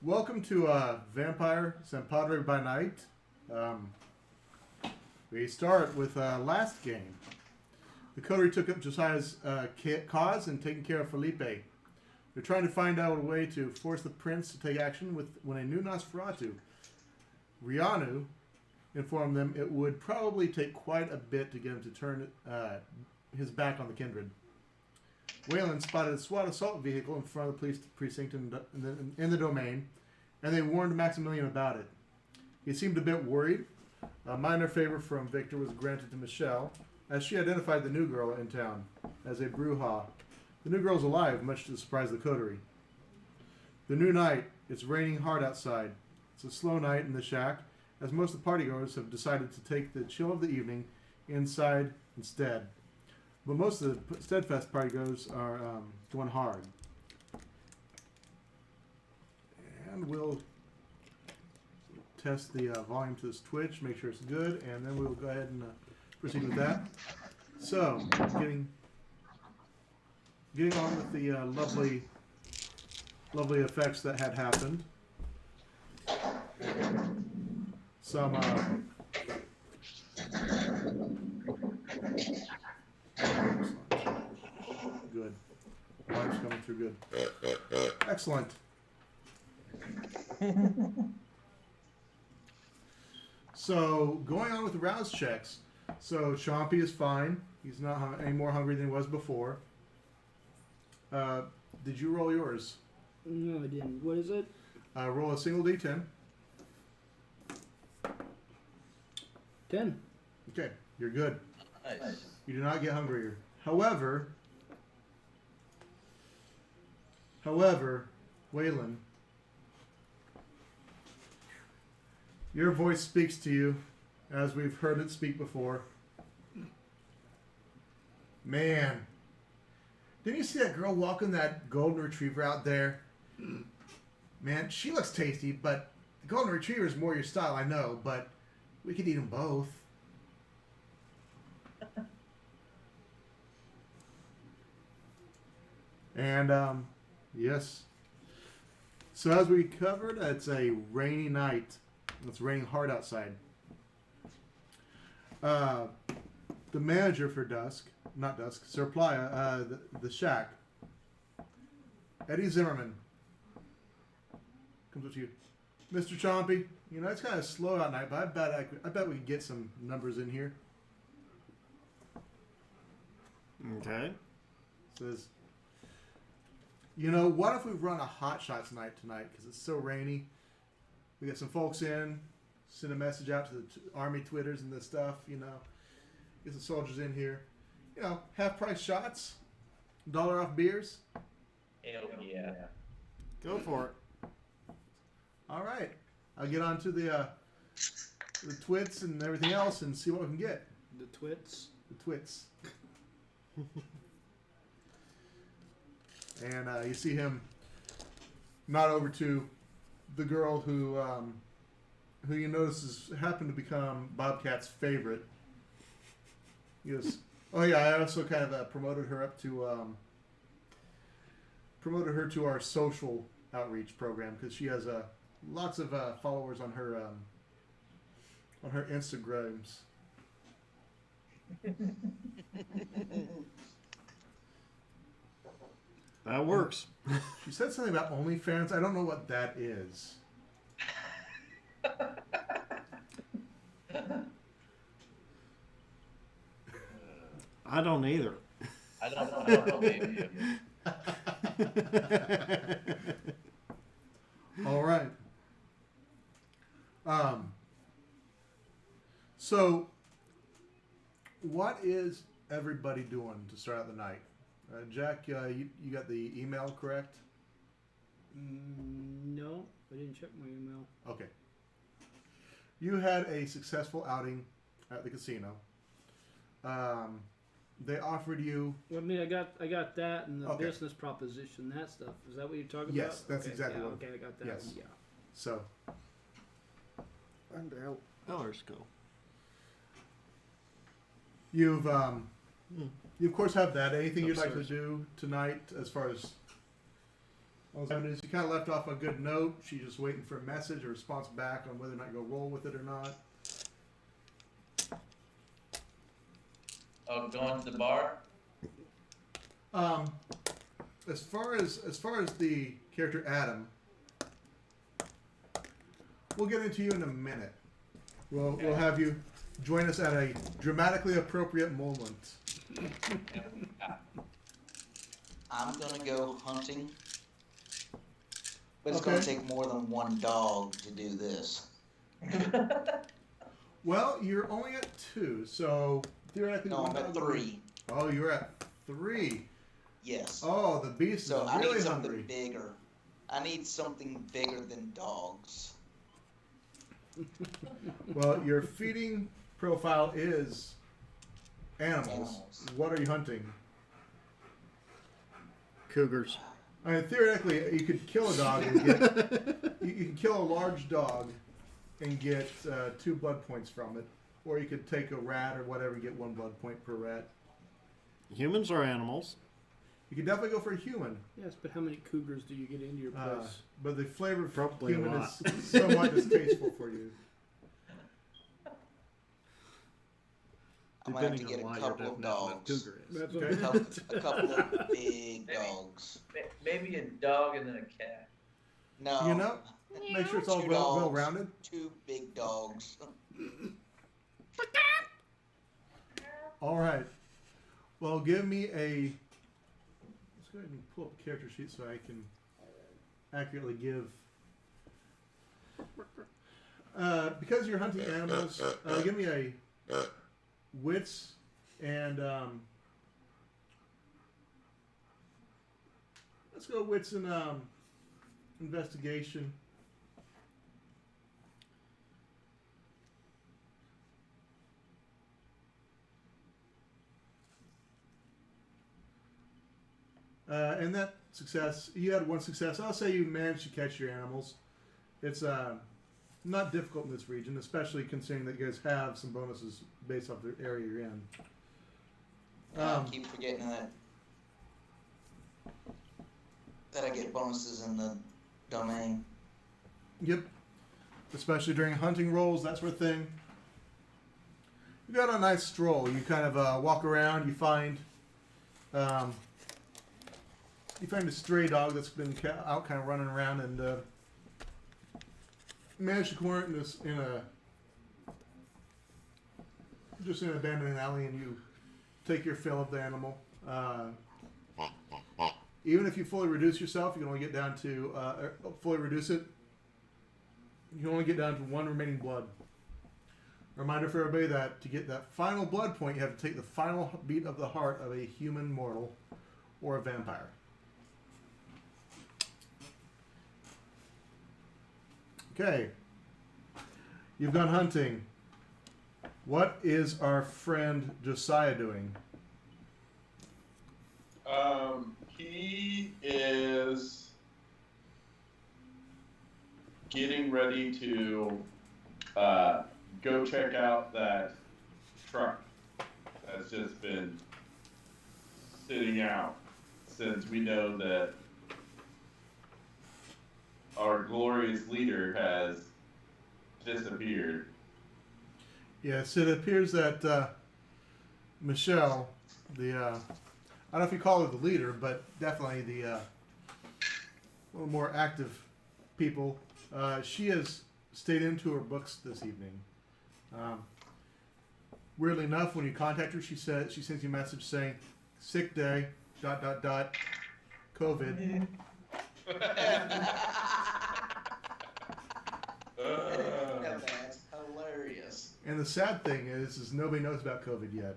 Welcome to Vampire St. Padre by Night. We start with last game. The coterie took up Josiah's cause and taking care of Felipe. They're trying to find out a way to force the prince to take action when a new Nosferatu, Rianu, informed them it would probably take quite a bit to get him to turn his back on the kindred. Wayland spotted a SWAT assault vehicle in front of the police precinct in the domain, and they warned Maximilian about it. He seemed a bit worried. A minor favor from Victor was granted to Michelle, as she identified the new girl in town as a Bruja. The new girl's alive, much to the surprise of the coterie. The new night. It's raining hard outside. It's a slow night in the shack, as most of the partygoers have decided to take the chill of the evening inside instead. But most of the Steadfast partygoers are going hard. And we'll test the volume to this Twitch, make sure it's good, and then we'll go ahead and proceed with that. So, getting on with the lovely effects that had happened. Some good. Live's coming through good. Excellent. So, going on with the rouse checks. So, Chompy is fine. He's not any more hungry than he was before. Did you roll yours? No, I didn't. What is it? Roll a single D10. 10. Okay, you're good. Nice. You do not get hungrier. However, Waylon, your voice speaks to you as we've heard it speak before. Man, didn't you see that girl walking that golden retriever out there? Man, she looks tasty, but the golden retriever is more your style, I know, but we could eat them both. And, yes. So as we covered, it's a rainy night. It's raining hard outside. The manager for Sir Playa, the shack, Eddie Zimmerman, comes up to you. Mr. Chompy, you know, it's kind of slow out night, but I bet we could get some numbers in here. Okay. Says, you know, what if we run a hot shots night tonight because it's so rainy? We get some folks in, send a message out to the army Twitters and this stuff, you know. Get some soldiers in here. You know, half-price shots, $1 off beers. Hell yeah. Go for it. All right. I'll get on to the twits and everything else and see what we can get. The twits. The twits. And you see him nod over to the girl who you notice has happened to become Bobcat's favorite. He goes, oh yeah, I also kind of promoted her to our social outreach program because she has lots of followers on her Instagrams. That works. She said something about OnlyFans. I don't know what that is. I don't either. I don't know, maybe. All right. So, what is everybody doing to start out the night? Jack, you got the email correct? No, I didn't check my email. Okay. You had a successful outing at the casino. They offered you... Well, I mean, I got that and the Okay. business proposition, that stuff. Is that what you're talking Yes, about? that's Okay, exactly yeah, what- okay, I got that. yes. One, yeah. So, And Ellers go. you of course have that. Anything you'd like to Upstairs. do tonight as far as All that's happening is you kind of left off a good note. She's just waiting for a message or response back on whether or not you'll roll with it or not. Oh, going to the bar? As far as the character Adam, we'll get into you in a minute. We'll have you join us at a dramatically appropriate moment. I'm gonna go hunting, but it's Okay. gonna take more than one dog to do this. Well, you're only at 2, so theoretically. No, one I'm at dog would be- 3. Oh, you're at 3. Yes. Oh, the beast So is I really need something hungry. bigger. I need something bigger than dogs. Well, your feeding profile is animals. Animals. What are you hunting? Cougars. I mean, theoretically, you could kill a dog and get. you can kill a large dog and get 2 blood points from it, or you could take a rat or whatever and get 1 blood point per rat. Humans are animals. You could definitely go for a human, Yes, but how many cougars do you get into your place? but the flavor of Probably a human lot. is somewhat distasteful for you. I'm gonna have to Depending get on a why your couple of definition of dogs. cougar is. That's Okay. what A couple of big dogs. Maybe a dog and then a cat. No. You know, make sure it's all 2 well dogs, rounded. 2 big dogs. All right. Well, give me a. Let's go ahead and pull up the character sheet so I can accurately give. Because you're hunting animals, give me a wits and let's go wits and investigation. And that success, you had 1 success. I'll say you managed to catch your animals. It's not difficult in this region, especially considering that you guys have some bonuses based off the area you're in. I keep forgetting that I get bonuses in the domain. Yep. Especially during hunting rolls, that sort of thing. You got a nice stroll. You kind of walk around. You find a stray dog that's been out, kind of running around, and manage to corner it in an abandoned alley, and you take your fill of the animal. Even if you fully reduce yourself, you can only get down to fully reduce it. You can only get down to 1 remaining blood. Reminder for everybody that to get that final blood point, you have to take the final beat of the heart of a human mortal or a vampire. Okay. You've gone hunting. What is our friend Josiah doing? He is getting ready to go check out that truck that's just been sitting out since we know that our glorious leader has disappeared. Yes, it appears that Michelle, I don't know if you call her the leader, but definitely the little more active people, she has stayed into her books this evening. Weirdly enough, when you contact her, she sends you a message saying, "Sick day, ... COVID." That's hilarious. And the sad thing is nobody knows about COVID yet.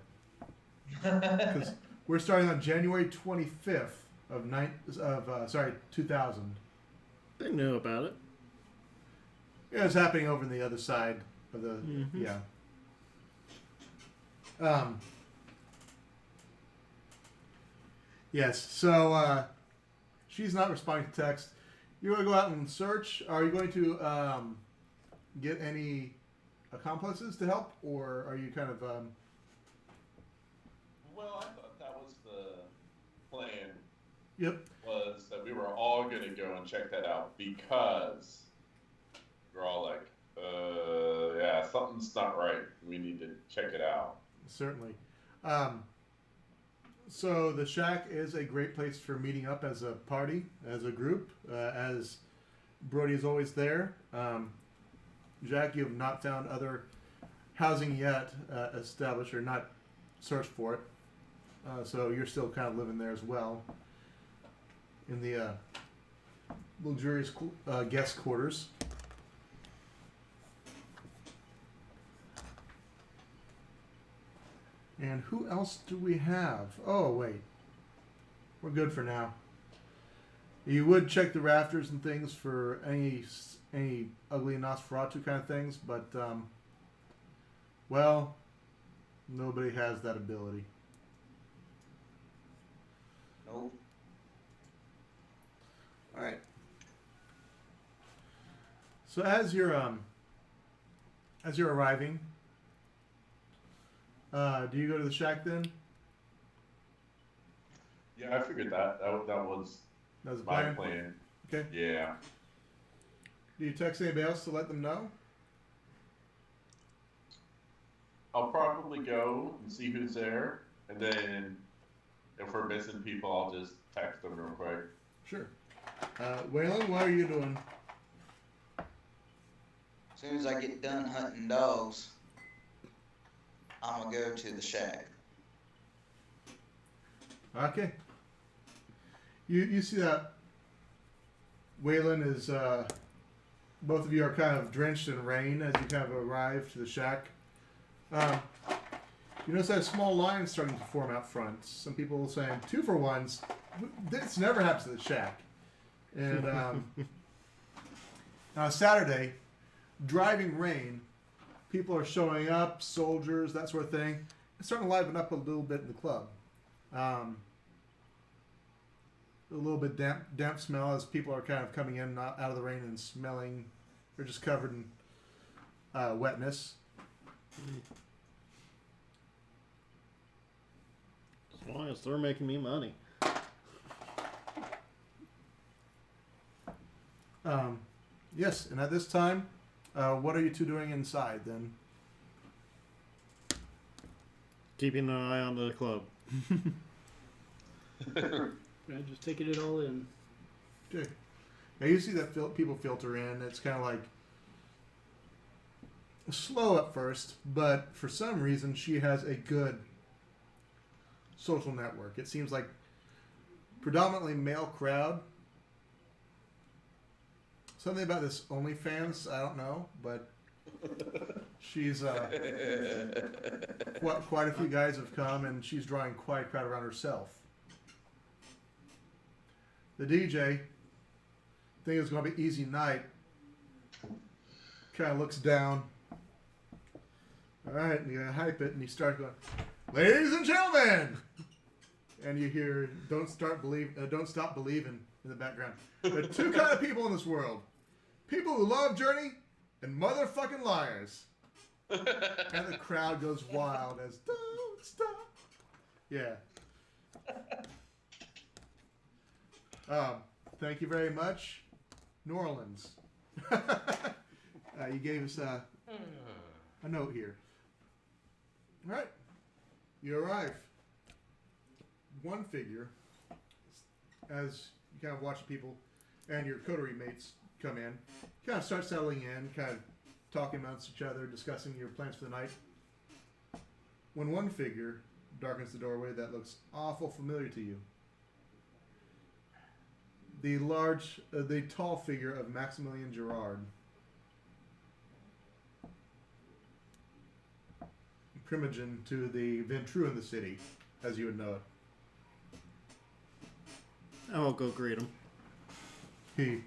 Because we're starting on January 25th of 2000. They knew about it. Yeah, it's happening over on the other side of the yeah. Yes. So she's not responding to text. You want to go out and search? Are you going to get any accomplices to help, or are you kind of Well, I thought that was the plan Yep. was that we were all going to go and check that out because we're all like, yeah, something's not right. We need to check it out. Certainly. So the shack is a great place for meeting up as a party, as a group. As Brody is always there. Jack, you have not found other housing yet established or not searched for it. So you're still kind of living there as well in the luxurious guest quarters. And who else do we have? Oh, wait. We're good for now. You would check the rafters and things for any ugly Nosferatu kind of things, but, well, nobody has that ability. Nope. All right. So as you're arriving, do you go to the shack then? Yeah, I figured that was That was the my plan. plan. Okay. Yeah. Do you text anybody else to let them know? I'll probably go and see who's there, and then if we're missing people, I'll just text them real quick. Sure. Waylon, what are you doing? As soon as I get done hunting dogs, I'm gonna go to the shack. Okay. You see that Waylon is both of you are kind of drenched in rain as you kind of arrive to the shack. You notice that a small line starting to form out front. Some people saying 2 for 1s. This never happens at the shack. And on Saturday, driving rain, people are showing up, soldiers, that sort of thing. It's starting to liven up a little bit in the club. A little bit damp smell as people are kind of coming in out of the rain and smelling. They're just covered in wetness. As long as they're making me money. Yes, and at this time, what are you two doing inside then? Keeping an eye on the club. Yeah, just taking it all in. Okay. Now you see that people filter in. It's kind of like slow at first, but for some reason she has a good social network. It seems like predominantly male crowd. Something about this OnlyFans, I don't know, but she's quite a few guys have come, and she's drawing quite a crowd around herself. The DJ, think it's going to be easy night, kind of looks down. All right, and you hype it, and you start going, "Ladies and gentlemen," and you hear don't stop believing" in the background. There are 2 kind of people in this world: people who love Journey and motherfucking liars. And the crowd goes wild as "Don't stop." Yeah. Thank you very much, New Orleans. You gave us a note here. All right, you arrive. One figure, as you kind of watch people and your coterie mates come in, kind of start settling in, kind of talking amongst each other, discussing your plans for the night. When one figure darkens the doorway that looks awful familiar to you. The tall figure of Maximilian Gerard. Primogen to the Ventru in the city, as you would know it. I'll go greet him.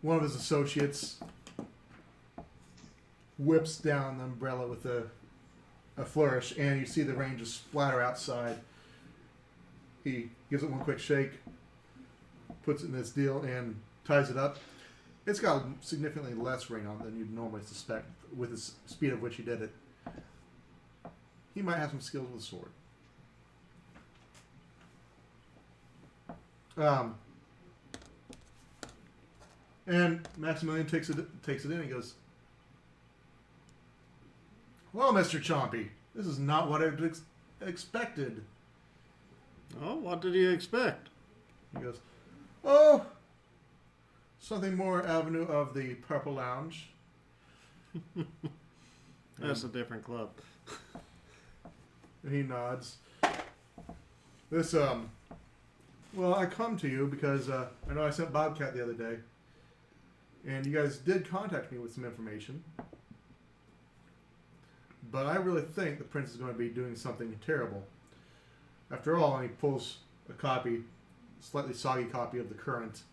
One of his associates whips down the umbrella with a flourish, and you see the rain just splatter outside. He gives it one quick shake, puts it in this deal, and ties it up. It's got significantly less rain on it than you'd normally suspect with the speed at which he did it. He might have some skills with a sword. And Maximilian takes it in and goes, "Well, Mr. Chompy, this is not what I expected." Oh, what did you expect? He goes, "Oh, something more avenue of the Purple Lounge." That's a different club. And he nods. This, well, I come to you because I know I sent Bobcat the other day, and you guys did contact me with some information. But I really think the prince is going to be doing something terrible. After all, and he pulls a copy, slightly soggy copy of the Current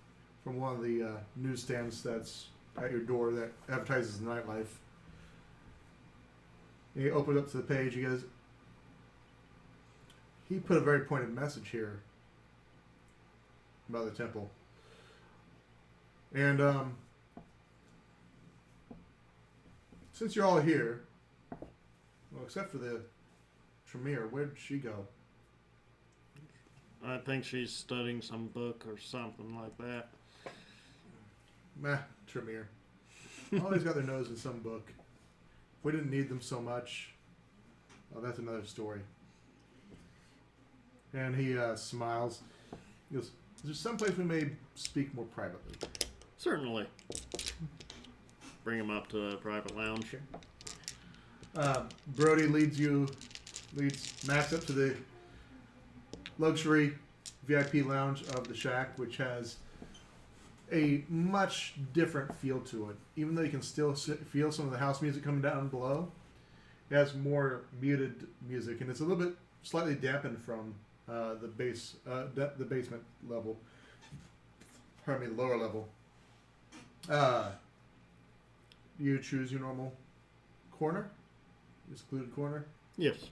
from one of the newsstands that's at your door that advertises the nightlife. And he opens up to the page. He goes, he put a very pointed message here about the temple. And since you're all here, well, except for the Tremere, where'd she go? I think she's studying some book or something like that. Meh, Tremere. Always got their nose in some book. If we didn't need them so much, well, that's another story. And he smiles. He goes, "Is there someplace we may speak more privately?" Certainly. Bring him up to a private lounge. Brody leads Max up to the luxury VIP lounge of the Shack, which has a much different feel to it. Even though you can still feel some of the house music coming down below, it has more muted music, and it's a little bit slightly dampened from the basement level. Pardon me, the lower level. You choose your normal corner, excluded corner, Yes.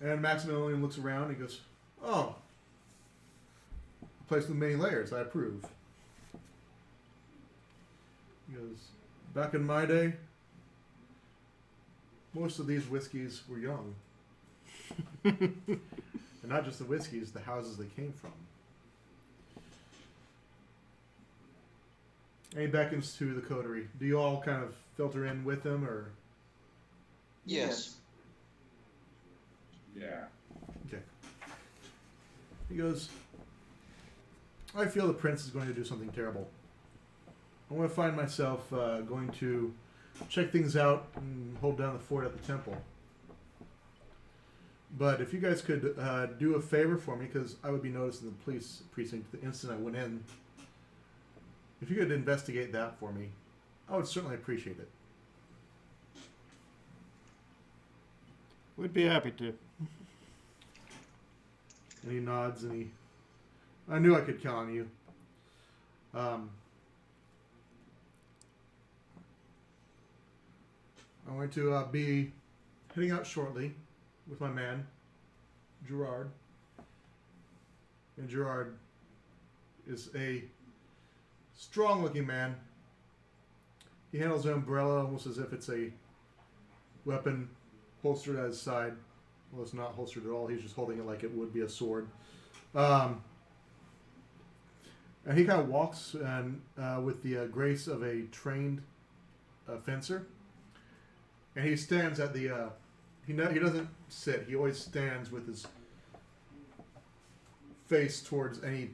and Maximilian looks around and goes, "Oh, a place with many layers. I approve." He goes, "Back in my day, most of these whiskeys were young. And not just the whiskeys, the houses they came from." And he beckons to the coterie. Do you all kind of filter in with him, or? Yes. Yeah. Okay. He goes, "I feel the prince is going to do something terrible. I want to find myself going to check things out and hold down the fort at the temple. But if you guys could do a favor for me, because I would be noticed in the police precinct the instant I went in, if you could investigate that for me, I would certainly appreciate it." We'd be happy to. And he nods, and I knew I could count on you. I'm going to be heading out shortly with my man, Gerard. And Gerard is a strong-looking man. He handles an umbrella almost as if it's a weapon holstered at his side. Well, it's not holstered at all. He's just holding it like it would be a sword. And he kind of walks and with the grace of a trained fencer. And he stands at the... he doesn't sit. He always stands with his face towards any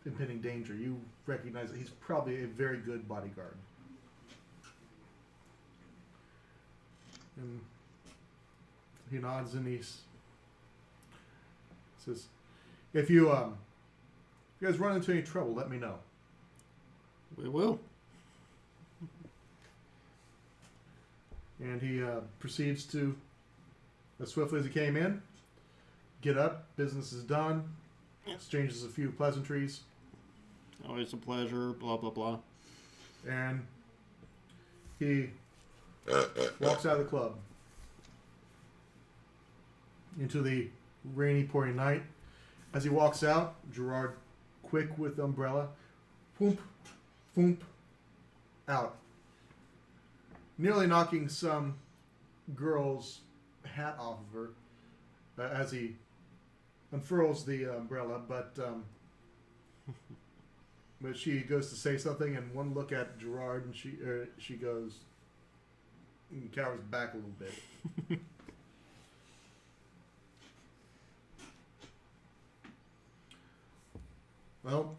impending danger. You recognize that he's probably a very good bodyguard. And he nods and he says, if you guys run into any trouble, let me know." We will. And he proceeds to, as swiftly as he came in, get up, business is done, exchanges a few pleasantries, Always a pleasure, blah, blah, blah. and he walks out of the club into the rainy, pouring night. As he walks out, Gerard, quick with the umbrella, whoomp, whoomp, out. Nearly knocking some girl's hat off of her as he unfurls the umbrella, but she goes to say something, and one look at Gerard, and she goes and cowers back a little bit. Well,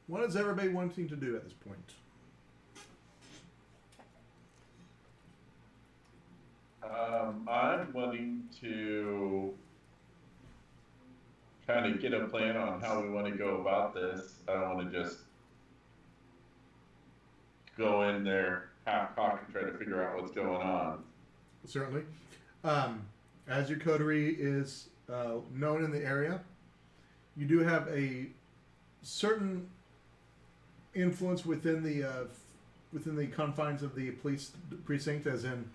what is everybody wanting to do at this point? I'm wanting to kind of get a plan on how we want to go about this. I don't want to just go in there half-cocked and try to figure out what's going on. Certainly. As your coterie is known in the area, you do have a certain influence within the confines of the police precinct, as in,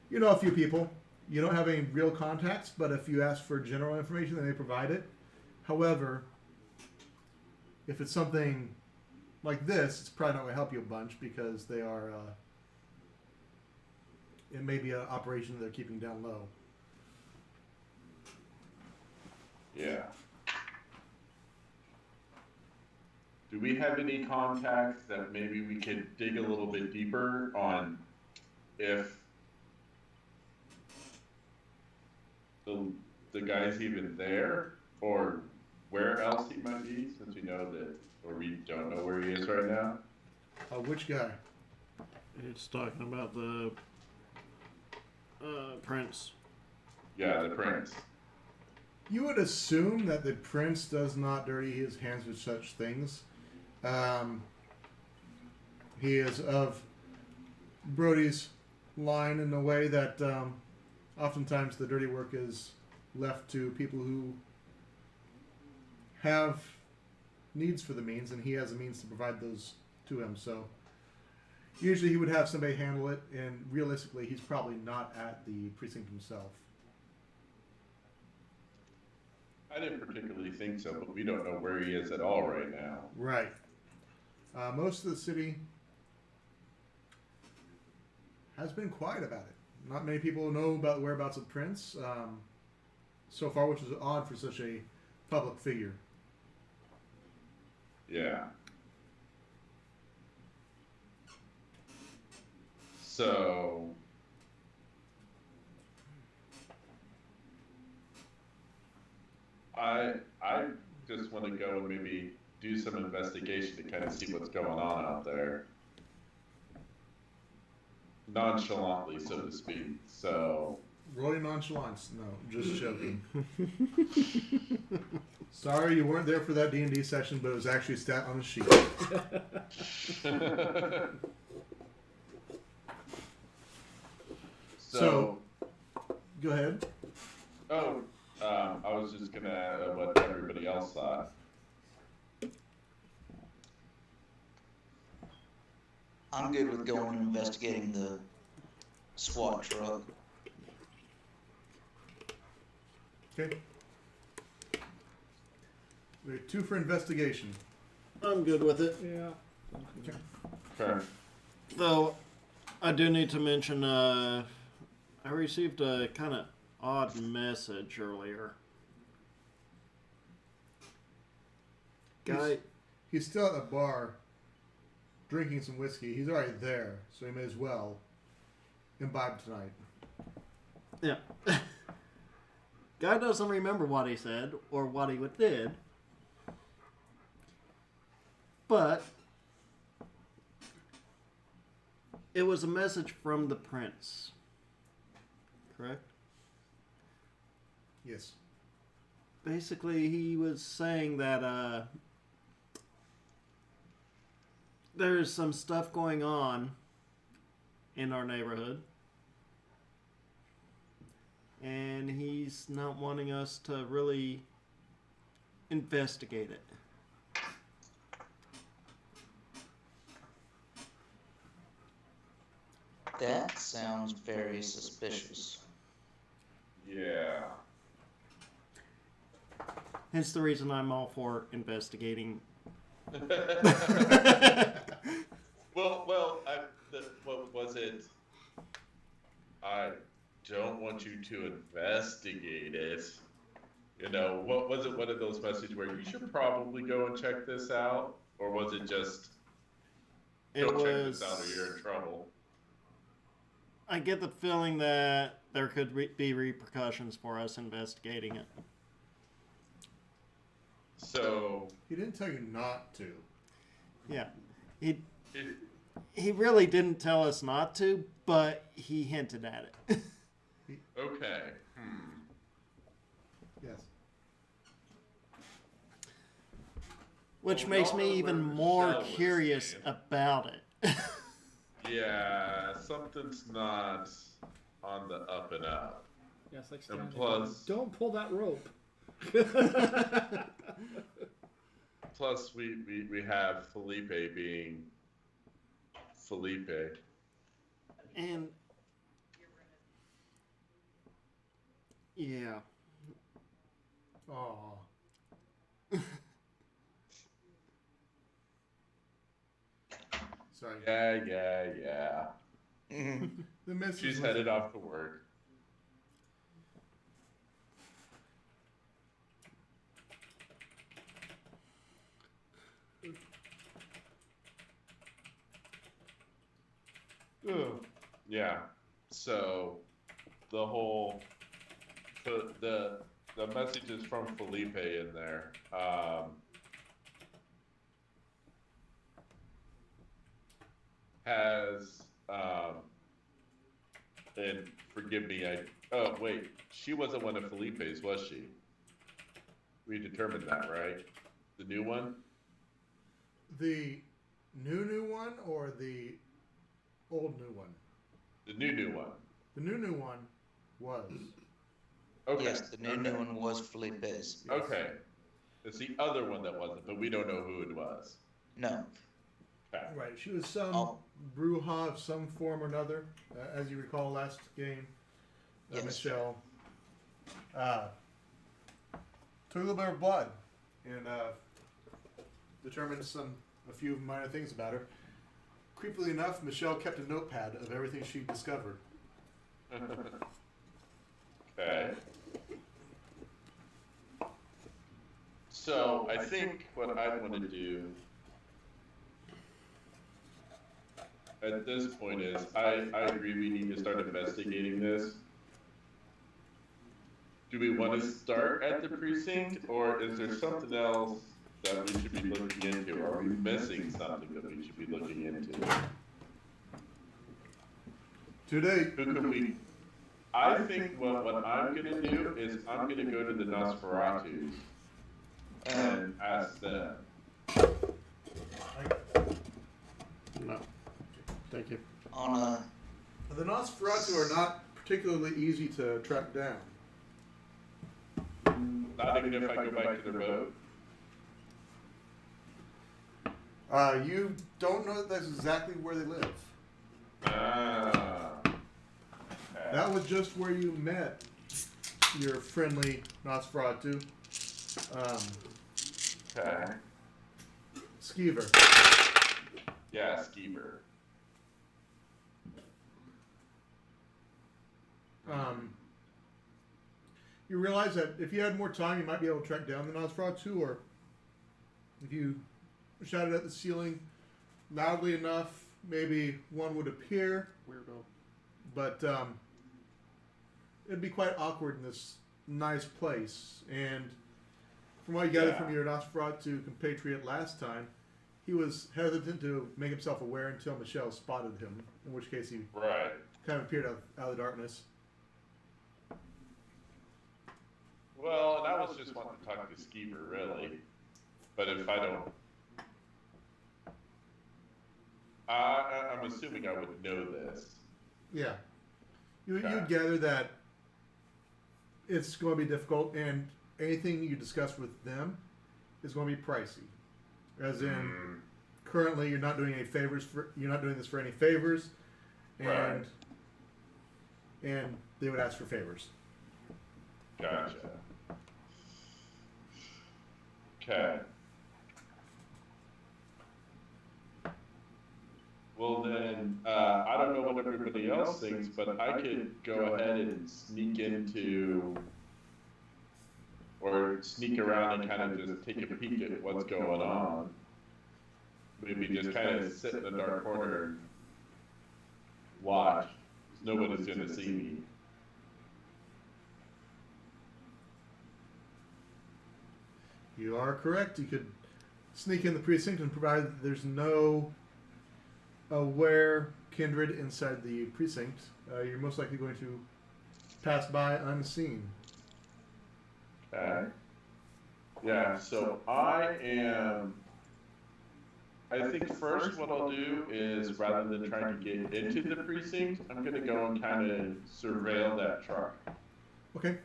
you know, a few people. You don't have any real contacts, but if you ask for general information, they may provide it. However, if it's something like this, it's probably not going to help you a bunch, because they are, it may be an operation that they're keeping down low. Yeah. Do we have any contacts that maybe we could dig a little bit deeper on if the guy's even there, or where else he might be, since we know that, or we don't know where he is right now? Which guy? It's talking about the prince. Yeah, the prince. You would assume that the prince does not dirty his hands with such things. He is of Brody's line in a way that oftentimes the dirty work is left to people who have needs for the means, and he has the means to provide those to him. So usually he would have somebody handle it, and realistically he's probably not at the precinct himself. I didn't particularly think so, but we don't know where he is at all right now. Right. Most of the city has been quiet about it. Not many people know about the whereabouts of Prince so far, which is odd for such a public figure. Yeah. So I just want to go and maybe do some investigation to kind of see what's going on out there. Nonchalantly, so to speak. So Roy nonchalance. No, just joking. Sorry you weren't there for that D&D session, but it was actually a stat on a sheet. So, go ahead. Oh, I was just gonna add what everybody else thought. I'm good with going and investigating the SWAT truck. Okay. We have 2 for investigation. I'm good with it. Yeah. Fair. Though, I do need to mention, I received a kind of odd message earlier. Guy, He's still at the bar drinking some whiskey. He's already there, so he may as well imbibe tonight. yeah. Guy doesn't remember what he said or what he did. But it was a message from the prince. Correct? Yes. Basically, he was saying that there's some stuff going on in our neighborhood, and he's not wanting us to really investigate it. That sounds very suspicious. Yeah. Hence the reason I'm all for investigating. Well, what was it? I don't want you to investigate it. You know, what was it? One of those messages where you should probably go and check this out, or was it just It don't check was. this out or you're in trouble? I get the feeling that there could be repercussions for us investigating it. So He didn't tell you not to. Yeah, he it, he really didn't tell us not to, but he hinted at it. okay. Yes. Which Well, makes y'all me know even where more Michelle was curious staying. about it. Yeah, something's not on the up and up. Yeah, it's like And Stanley. plus- Don't pull that rope. Plus, we have Felipe being Felipe. And yeah, Oh. Sorry. Yeah. The missus She's was- headed off to work. Ugh. Yeah. So the whole the messages from Felipe in there. Has and forgive me, oh wait, she wasn't one of Felipe's, was she? We determined that, right? The new one? The new one or the old new one? The new one. The new one was. Okay. Yes, the new one was Felipe's. Okay. It's the other one that wasn't, but we don't know who it was. No. Okay. Right. She was some Oh. brouhaha of some form or another, as you recall last game. Yes. Michelle took a little bit of blood and determined a few minor things about her. Creepily enough, Michelle kept a notepad of everything she discovered. Okay. So I think what I want to do at this point is I agree we need to start investigating this. Do we want to start at the precinct, or is there something else that we should be looking into? Are we missing something that we should be looking into? Today, Who can we? I think what I'm gonna do is I'm gonna go to the Nosferatus and ask them. no, thank you. On a the Nosferatu are not particularly easy to track down. Not even if I go back to their boat. You don't know that that's exactly where they live. Ah. That was just where you met your friendly Nosferatu, Okay. Skeever. Yeah, Skeever. You realize that if you had more time, you might be able to track down the Nosferatu, or if you shouted at the ceiling loudly enough, maybe one would appear. Weirdo. But it'd be quite awkward in this nice place. And from what you gathered Yeah. from your Nosferatu compatriot last time, he was hesitant to make himself aware until Michelle spotted him, in which case he Right. kind of appeared out of the darkness. Well, and I was just wanting to talk to Skeever, really. But if I don't, I'm assuming I would know this. Yeah. Okay. You'd gather that it's going to be difficult, and anything you discuss with them is going to be pricey. As in, currently you're not doing any favors you're not doing this for any favors, and Right. and they would ask for favors. Gotcha. Okay. Well then, I don't know what everybody else thinks, but I could go ahead and sneak into, or sneak around and kind of just take a peek at what's going on. Maybe just kind of sit in the dark corner and watch. 'Cause nobody's going to see me. You are correct. You could sneak in the precinct, and provided that there's no aware kindred inside the precinct, you're most likely going to pass by unseen. Okay. Yeah, so I think first what I'll do is, rather than trying to get into the precinct, I'm going to go and kind of surveil that truck. Okay.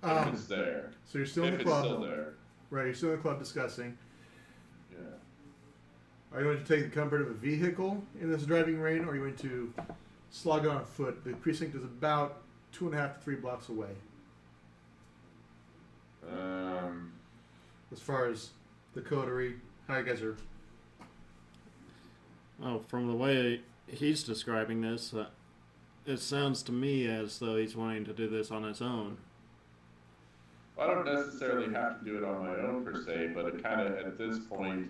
If it's there. So you're still in If the it's club. still there. Right, you're still in the club discussing. Yeah. Are you going to take the comfort of a vehicle in this driving rain, or are you going to slog on foot? The precinct is about 2.5 to 3 blocks away, as far as the coterie. How you guys are? Oh, from the way he's describing this, it sounds to me as though he's wanting to do this on his own. I don't necessarily have to do it on my own per se, but it kind of, at this point,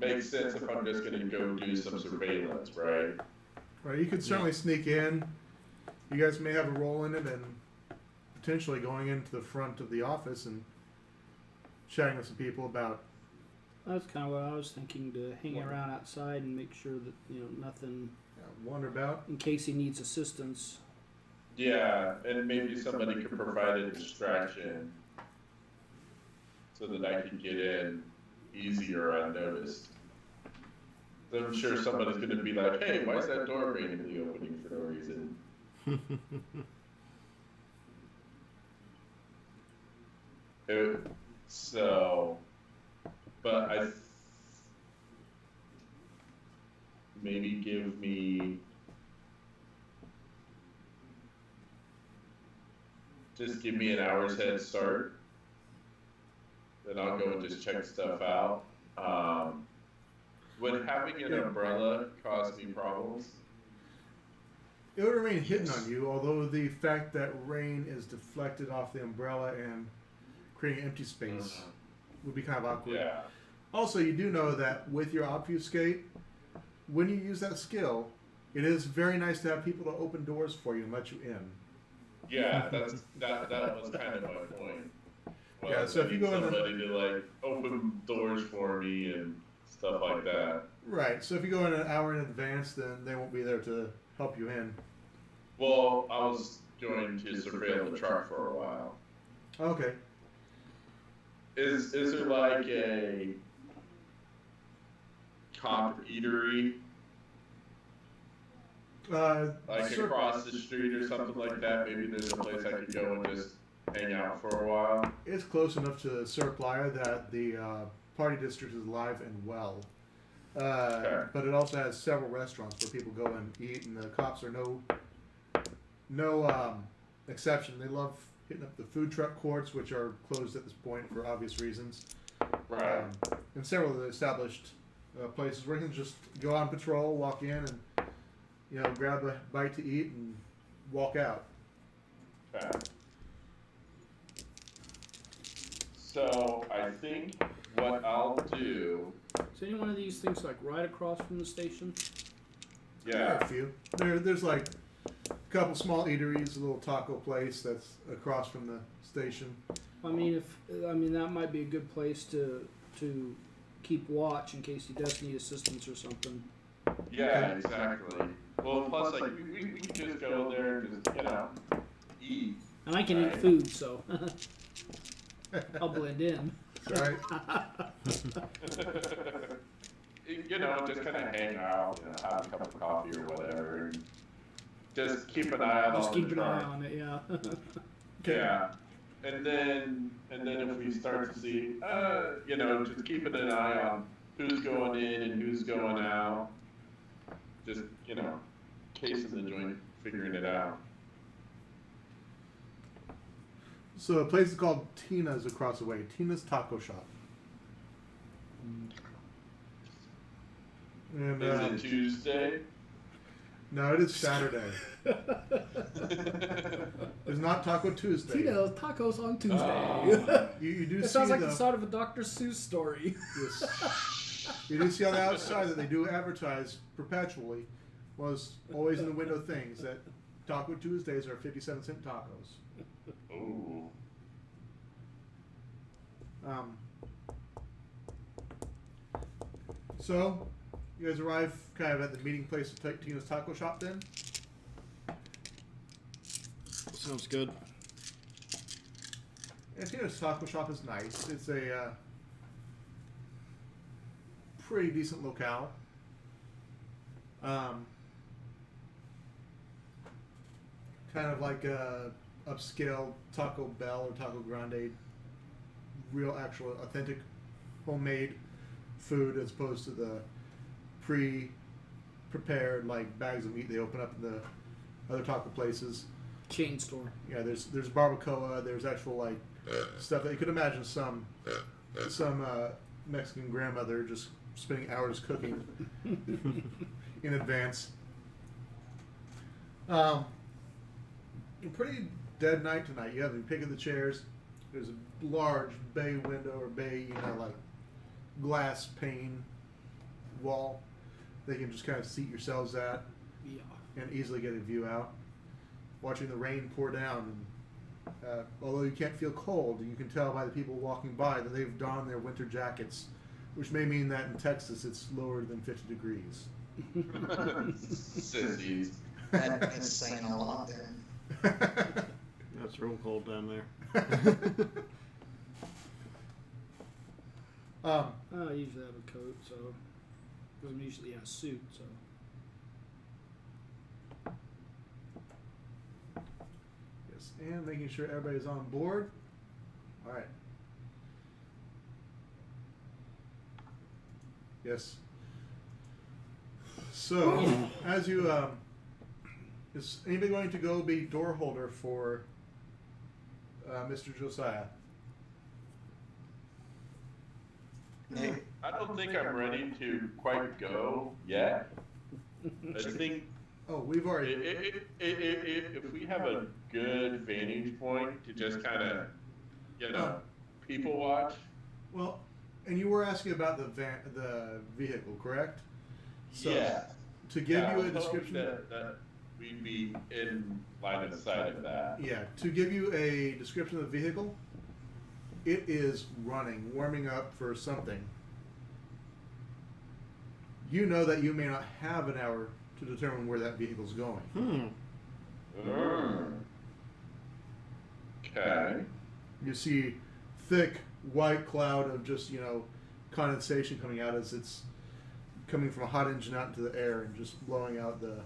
makes sense if I'm just going to go do some surveillance, right? Right, you could certainly sneak in. You guys may have a role in it, and potentially going into the front of the office and chatting with some people about. That's kind of what I was thinking, to hang around outside and make sure that, nothing, Wander about. in case he needs assistance. Yeah, and maybe somebody could provide a distraction so that I could get in easier unnoticed. So I'm sure somebody's going to be like, hey, why is that door randomly opening for no reason? But maybe give me, just give me an hour's head start. Then I'll go and just check stuff out. Would having an umbrella cause me problems? It would remain hidden on you, although the fact that rain is deflected off the umbrella and creating empty space would be kind of awkward. Yeah. Also, you do know that with your obfuscate, when you use that skill, it is very nice to have people to open doors for you and let you in. Yeah, that was kind of my point. Well, Yeah, so if you go in somebody to like open doors for me and stuff like that. Right, so if you go in an hour in advance, then they won't be there to help you in. Well, I was going to surveil the truck for a while. Okay. Is there like a cop eatery like sure. across the street or something like that? Maybe there's a place I could go and just hang out for a while. It's close enough to Sir Playa that the party district is alive and well. Okay. But it also has several restaurants where people go and eat, and the cops are no exception. They love hitting up the food truck courts, which are closed at this point for obvious reasons. Right. And several of the established places where you can just go on patrol, walk in, and grab a bite to eat and walk out. Okay. So I think what I'll do. Is any one of these things like right across from the station? There are Yeah. a few. There's like a couple small eateries, a little taco place that's across from the station. I mean, that might be a good place to keep watch in case he does need assistance or something. Yeah, exactly. Well, plus, like, we can just go there and just, eat. And I can eat food, so I'll blend in. Right? Just kind of hang out, have a cup of coffee or whatever. And just keep an eye out Just on keep the an eye truck. on it, yeah. Yeah. And then if we start to see, just keeping an eye on who's going in and who's going out. Just, casing the joint, figuring it out. So a place is called Tina's across the way. Tina's Taco Shop. And Is it Tuesday? No, it is Saturday. It's not Taco Tuesday. Tito's Tacos on Tuesday. Oh. You do It see sounds like the, the start of a Dr. Seuss story. yes. You do see on the outside that they do advertise perpetually, was always in the window things, that Taco Tuesdays are 57-cent tacos. Ooh. So, you guys arrive kind of at the meeting place of Tina's Taco Shop then? Sounds good. Yeah, Tina's Taco Shop is nice. It's a pretty decent locale. Kind of like a upscale Taco Bell or Taco Grande, real, actual, authentic, homemade food as opposed to the pre-prepared like bags of meat they open up in the other taco places. Chain store. Yeah, there's barbacoa. There's actual like stuff that you could imagine some Mexican grandmother just spending hours cooking in advance. A pretty dead night tonight. You have the pick of the chairs. There's a large bay window or bay, like glass pane wall that you can just kind of seat yourselves at Yeah. and easily get a view out. Watching the rain pour down, and although you can't feel cold, you can tell by the people walking by that they've donned their winter jackets, which may mean that in Texas it's lower than 50 degrees. Sissies. That's saying a lot then. That's real cold down there. I usually have a coat, so because I'm usually in a suit, so. Yes, and making sure everybody's on board. All right. Yes. So, as you, is anybody going to go be door holder for Mr. Josiah? Nick, I don't think I'm ready to quite go yet. I think Oh, we've already. if we have a good vantage point to just kind of, people watch. Well, and you were asking about the vehicle, correct? So, Yeah. to give Yeah, I you a was hoping description. that we'd be in line of sight of that. Yeah, to give you a description of the vehicle, it is running, warming up for something. You know that you may not have an hour to determine where that vehicle's going. Okay. You see thick white cloud of just, condensation coming out as it's coming from a hot engine out into the air and just blowing out the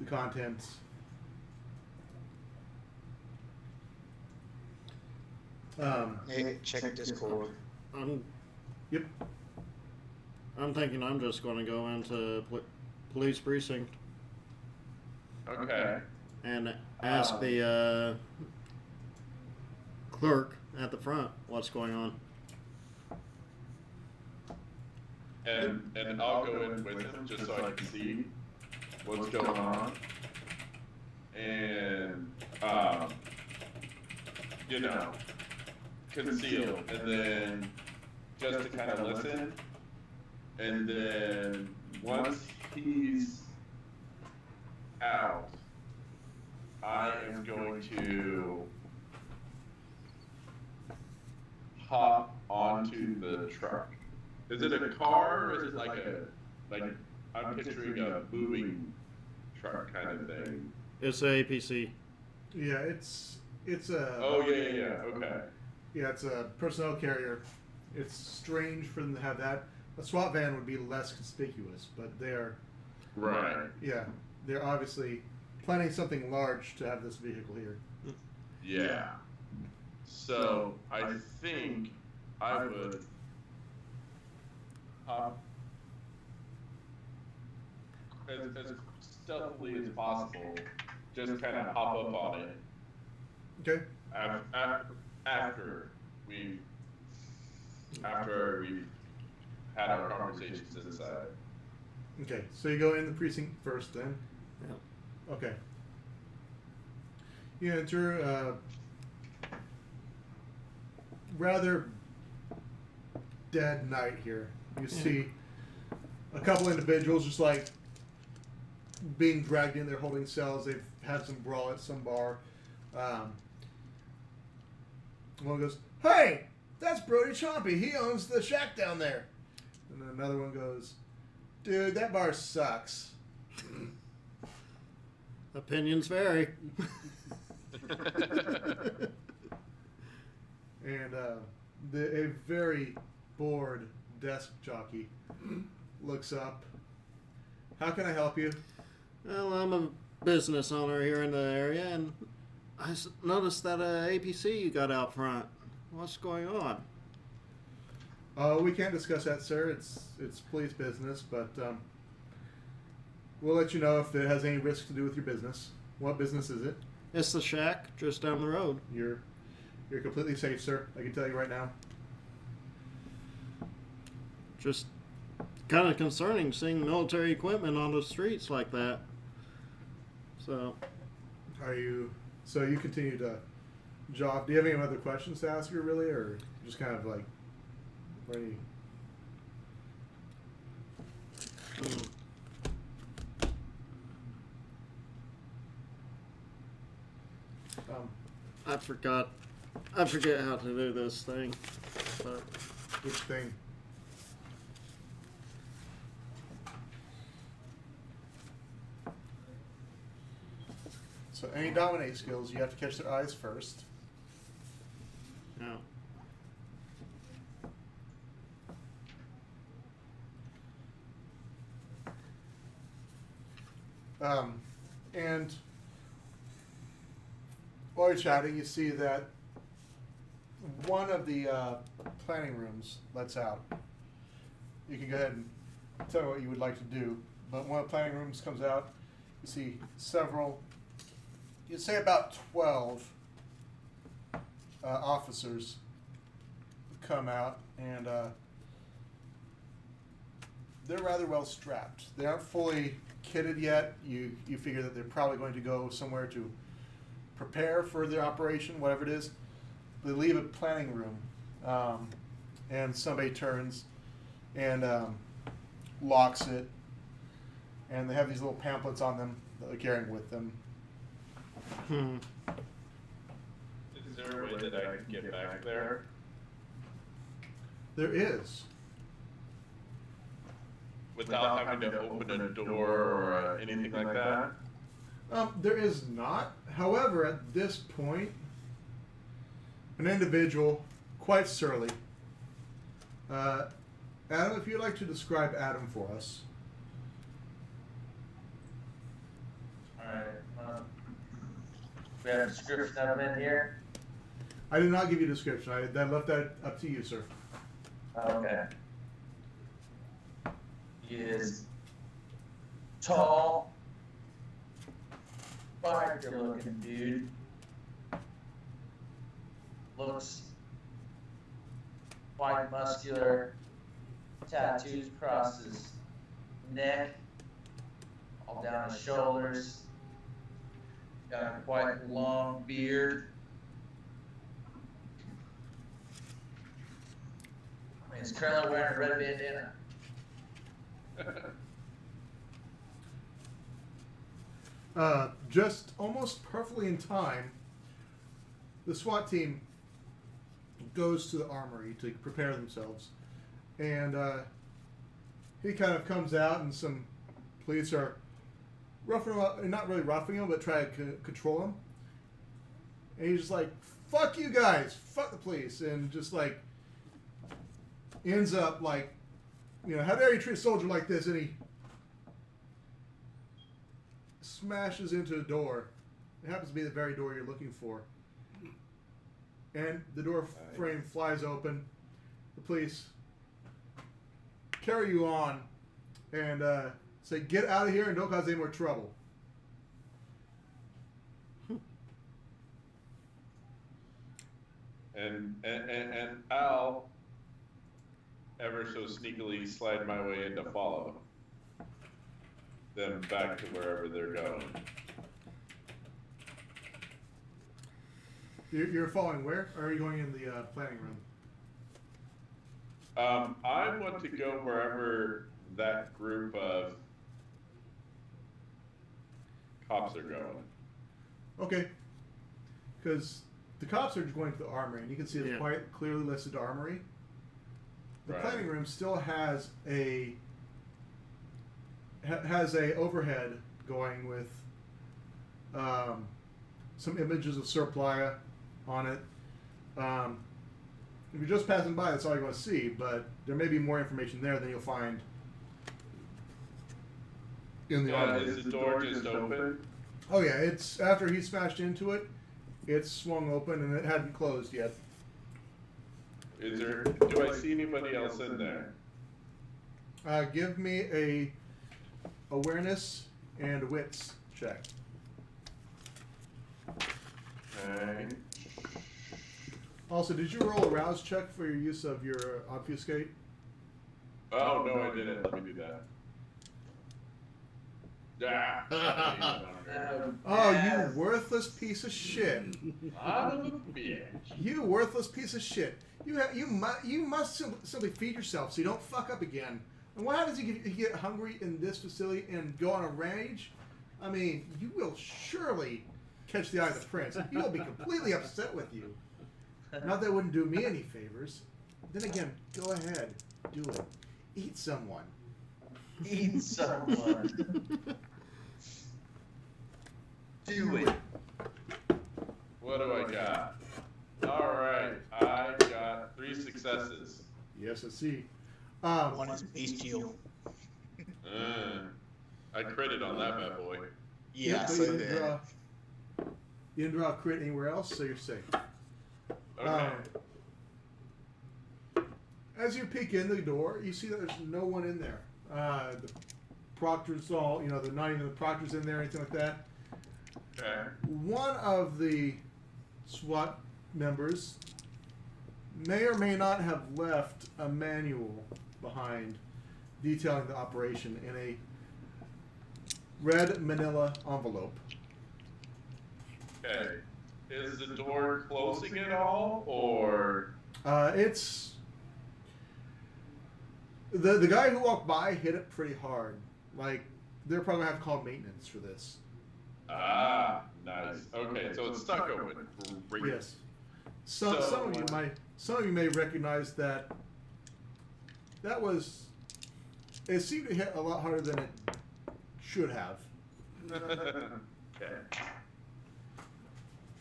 contents. Nick, check Discord. Yep. I'm thinking I'm just going to go into police precinct Okay. and ask the clerk at the front what's going on. And I'll go in with him just so I can see what's going on. And conceal, and then just to kind of listen. And then once he's out, I am going to hop onto the truck. Is it a car or is it like I'm picturing a moving truck kind of thing? It's a APC. Yeah, it's a. Oh yeah, okay. Yeah, it's a personnel carrier. It's strange for them to have that. A SWAT van would be less conspicuous, but they're obviously planning something large to have this vehicle here. Yeah. So I think I would hop as stealthily as possible, just kind of hop up on it Okay. after we've had our conversations inside. Okay, so you go in the precinct first then? Yeah. Okay. You enter rather dead night here. You see a couple individuals just like being dragged in there holding cells. They've had some brawl at some bar. One goes, "Hey, that's Brody Chompy. He owns the shack down there." And then another one goes, "Dude, that bar sucks." Opinions vary. And a very bored desk jockey looks up. "How can I help you?" Well, I'm a business owner here in the area, and I noticed that APC you got out front. What's going on? We can't discuss that, sir. It's police business, but we'll let you know if it has any risk to do with your business. What business is it? It's the shack just down the road. You're completely safe, sir. I can tell you right now. Just kind of concerning seeing military equipment on the streets like that. So, So you continue to jog. Do you have any other questions to ask her, really, or just kind of like, ready? I forget how to do this thing. But Which thing? So any dominate skills, you have to catch their eyes first. yeah. And while you're chatting, you see that one of the planning rooms lets out. You can go ahead and tell me what you would like to do. But one of the planning rooms comes out. You see several, you'd say about 12 officers come out, and they're rather well strapped. They aren't fully kitted yet. You figure that they're probably going to go somewhere to prepare for their operation, whatever it is. They leave a planning room, and somebody turns and locks it, and they have these little pamphlets on them that they're carrying with them. Is there a way that I can get back there? There is. Without having to open a door or anything like that? There is not. However, at this point, an individual, quite surly. Adam, if you'd like to describe Adam for us. Alright, we have a description of him in here? I did not give you a description. I left that up to you, sir. Okay. He is tall, biker looking dude. Looks quite muscular, tattoos across his neck, all down his shoulders. Got a quite long beard. He's currently wearing a red bandana. Just almost perfectly in time, the SWAT team goes to the armory to prepare themselves, and he kind of comes out, and some police are roughing him up, not really roughing him, but try to control him. And he's just like, "Fuck you guys, fuck the police," and just like ends up like, how dare you treat a soldier like this? And he smashes into a door. It happens to be the very door you're looking for. And the door frame flies open. The police carry you on and say, "Get out of here and don't cause any more trouble." And I'll ever so sneakily slide my way in to follow. them back to wherever they're going. You're following where? Or are you going in the planning room? I want to go wherever that group of cops are going. Okay. Because the cops are going to the armory, and you can see the Yeah. quite clearly listed armory. The Right. planning room still has a overhead going with some images of Sir Playa on it. If you're just passing by, that's all you're going to see, but there may be more information there than you'll find in the armory. Is the door just open? Oh yeah, it's after he smashed into it, it's swung open and it hadn't closed yet. Do I see anybody else in there? Give me a awareness and wits check. Okay. Also, did you roll a rouse check for your use of your obfuscate? Oh, no, I didn't. Let me do that. Yeah. Oh, you worthless piece of shit! I'm a bitch. You worthless piece of shit! You must simply feed yourself so you don't fuck up again. And what happens if you get hungry in this facility and go on a rage? I mean, you will surely catch the eye of the prince. He will be completely upset with you. Not that it wouldn't do me any favors. Then again, go ahead, do it. Eat someone. Eat someone. Do it. What do I got? All right, I got 3 successes. Yes, I see. One is bestial. I critted on that bad boy. Yeah, but so you did. didn't draw a crit anywhere else, so you're safe. Okay. As you peek in the door, you see that there's no one in there. The proctor's all, they're not even the proctor's in there or anything like that. Okay. One of the SWAT members may or may not have left a manual behind detailing the operation in a red manila envelope. Okay. Is the door closing at all, or? It's the guy who walked by hit it pretty hard. Like they're probably gonna have to call maintenance for this. Ah, nice. Okay, so it's stuck open. Great. Yes. Some of you may recognize that was. It seemed to hit a lot harder than it should have. Okay.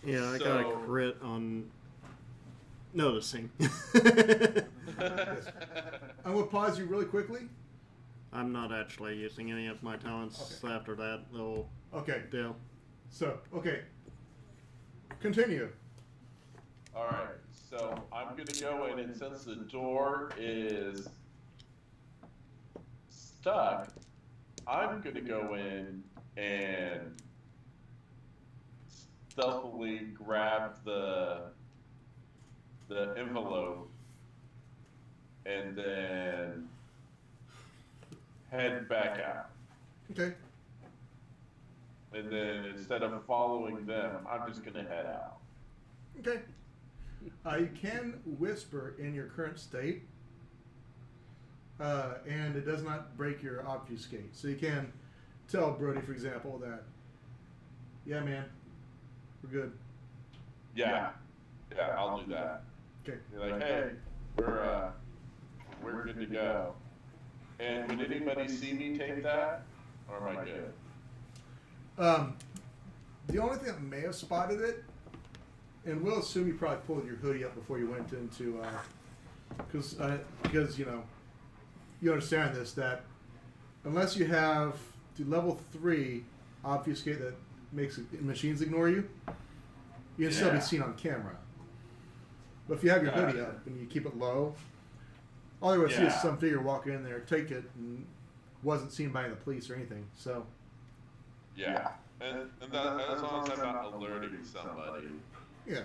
Yeah, I got a So- crit on noticing. I'm gonna pause you really quickly. I'm not actually using any of my talents Okay. after that little Okay. deal. So continue. All right, so I'm gonna go in, and since the door is stuck, I'm gonna go in and stealthily grab the envelope and then head back out. Okay. And then instead of following them, I'm just gonna head out. Okay. You can whisper in your current state, and it does not break your obfuscate. So you can tell Brody, for example, that, yeah, man, we're good. Yeah, I'll do that. Okay. Be like, hey, we're good to go. And would anybody see me take that, or am I good? The only thing that may have spotted it, and we'll assume you probably pulled your hoodie up before you went into, because you understand this, that unless you have the level 3 obfuscate that makes machines ignore you, you can still be Yeah. seen on camera. But if you have your hoodie Gotcha. up and you keep it low, all you're going to see is Yeah. some figure walk in there, take it, and wasn't seen by the police or anything. So, Yeah. And that, as long as I'm not alerting somebody. yeah.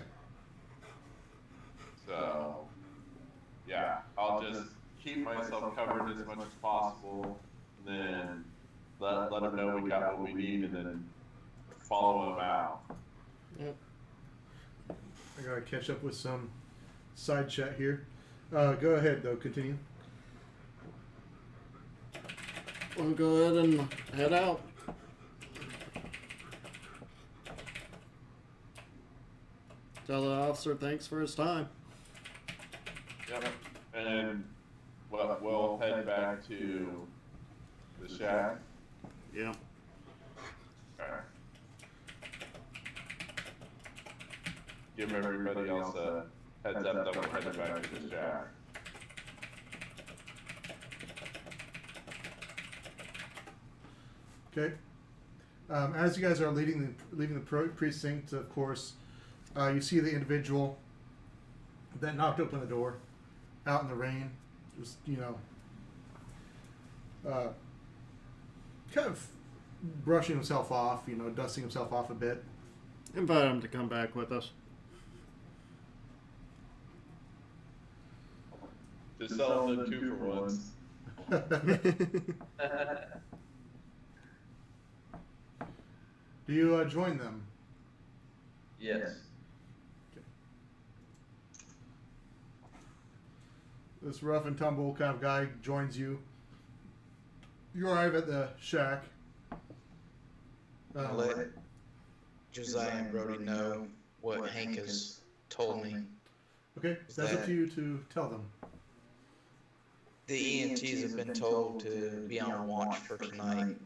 So, yeah, I'll just keep myself covered as much as possible, and then let them know we got what we need, and then follow them out. Yep. I gotta catch up with some side chat here. Go ahead though, continue. We'll go ahead and head out. Tell the officer thanks for his time. Yep. And we'll head back to the shack. Yeah. Okay. Give everybody else a heads up that we're headed back to the shack. Okay. As you guys are leaving the precinct, of course, you see the individual that knocked open the door out in the rain, just kind of brushing himself off, dusting himself off a bit. Invite him to come back with us. Just sell them 2 for ones. Do you join them? Yes. This rough and tumble kind of guy joins you. You arrive at the shack. I'll let Josiah and Brody know what Hank has told me. Okay, that's up to you to tell them. The EMTs have been told to be on watch for tonight.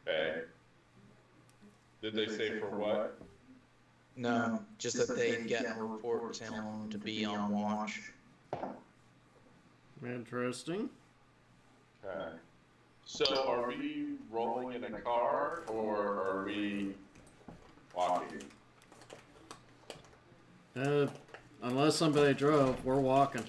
Okay. Did they say for what? No, just that they'd gotten a report telling them to be on watch. Interesting. Okay. So are we rolling in a car or are we walking? Unless somebody drove, we're walking.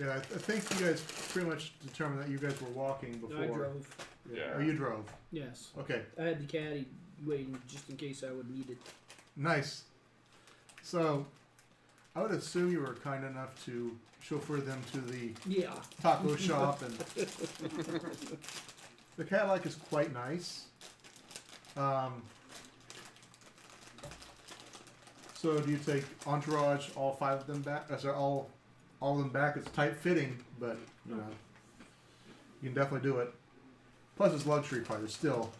Yeah, I think you guys pretty much determined that you guys were walking before. I drove. Yeah. Oh, you drove. Yes. Okay, I had the caddy waiting just in case I would need it. nice. So, I would assume you were kind enough to chauffeur them to the Yeah. taco shop, and the Cadillac is quite nice. So do you take entourage, all 5 of them back? Sorry, all of them back. It's tight fitting, but you can definitely do it. Plus, it's luxury car. It's still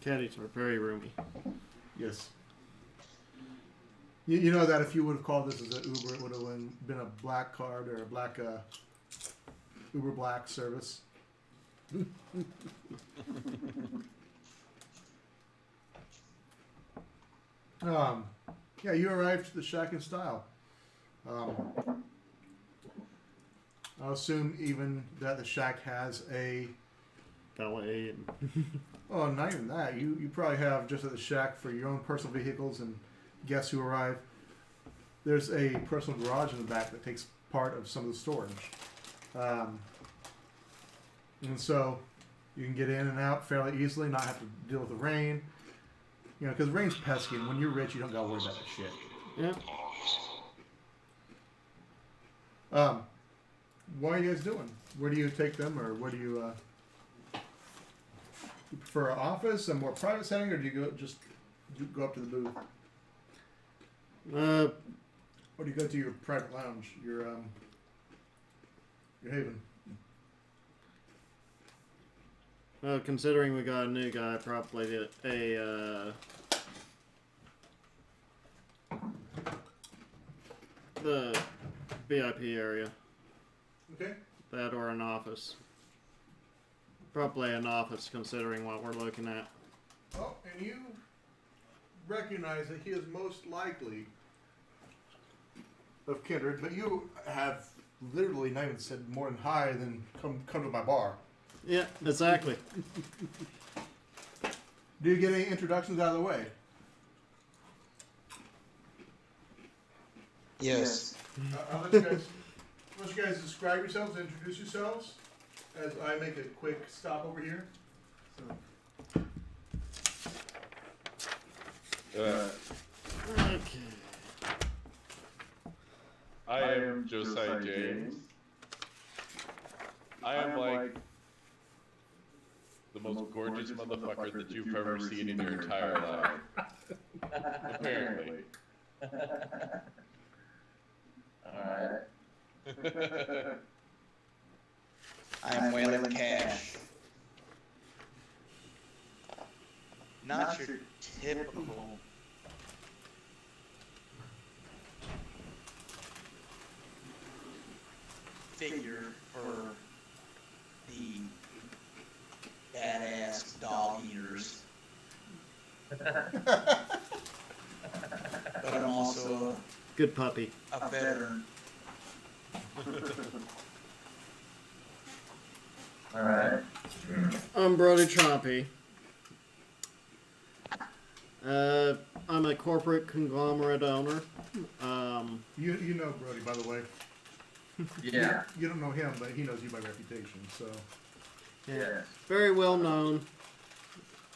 Caddies are very roomy. yes. You know that if you would have called this as an Uber, it would have been a black card or a black Uber Black service. Yeah, you arrived to the shack in style. I'll assume even that the shack has a. Valet and Oh, not even that. You probably have just at the shack for your own personal vehicles and guests who arrive. There's a personal garage in the back that takes part of some of the storage. And so you can get in and out fairly easily, not have to deal with the rain. Because rain's pesky, and when you're rich, you don't gotta worry about that shit. yeah. What are you guys doing? Where do you take them, or where do you prefer an office, a more private setting, or do you go up to the booth? Or do you go to your private lounge, your haven? Considering we got a new guy, probably get the VIP area. Okay. That or an office. Probably an office, considering what we're looking at. Oh, and you recognize that he is most likely of kindred, but you have literally not even said more than hi than come to my bar. Yeah, exactly. Do you get any introductions out of the way? Yes. I'll let you guys describe yourselves, introduce yourselves, as I make a quick stop over here. So. Okay. I am Josiah James. I am like the most gorgeous motherfucker that you've ever seen in your entire life. Apparently. Alright. I'm whaling cash. Not your typical figure for the badass dog eaters. But I'm also Good puppy. a veteran. Alright. I'm Brody Chompy. I'm a corporate conglomerate owner. You know Brody, by the way. Yeah. You don't know him, but he knows you by reputation. So, Yeah. Very well known.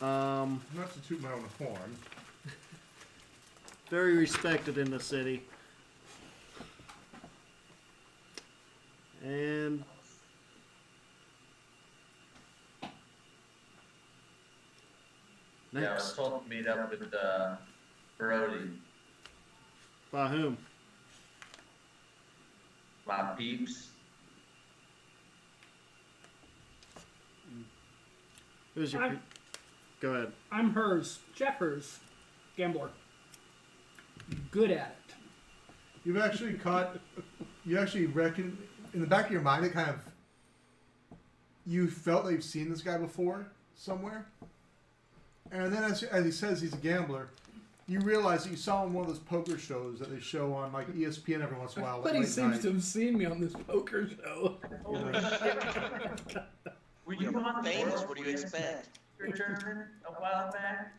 not to toot my own horn. Very respected in the city. And Yeah, I was next, told to meet up with Brody, by whom? my peeps. Who's your? I'm- Go ahead. I'm hers. Jeff hers. Gambler. Good at it. You've actually caught. You actually reckon in the back of your mind it kind of. You felt like you've seen this guy before somewhere, and then as he says he's a gambler, you realize that you saw him in one of those poker shows that they show on like ESPN every once in a while. But late he seems night. to have seen me on this poker show. Were you on the Famous, World what do you expect? Poker Tournament a while back?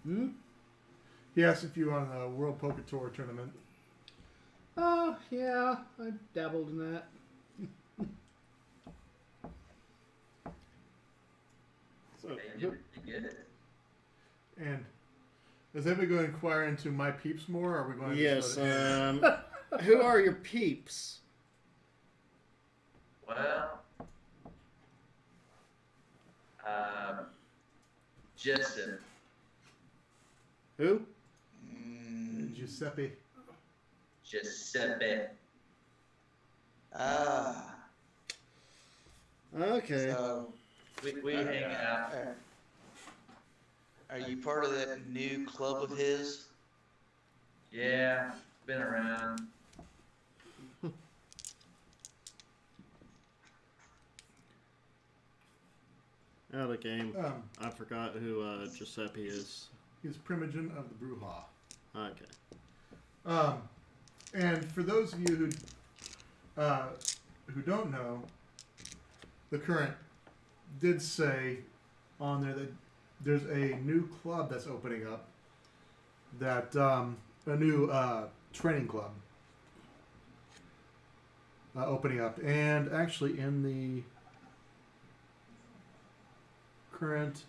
Hmm? He asked if you were on the World Poker Tour tournament. Oh, yeah. I dabbled in that. So, Yeah, you get it. and is anybody going to inquire into my peeps more? Or are we going to Yes. just let it- Who are your peeps? Well, Jessup. Who? Giuseppe. Giuseppe. Ah. Okay. So, We hang out. are you part of that new club of his? Yeah, been around. Out of game. Um, I forgot who Giuseppe is. he's Primogen of the Bruja. Okay. And for those of you who don't know, the current did say on there that there's a new club that's opening up. That a new training club opening up, and actually in the current.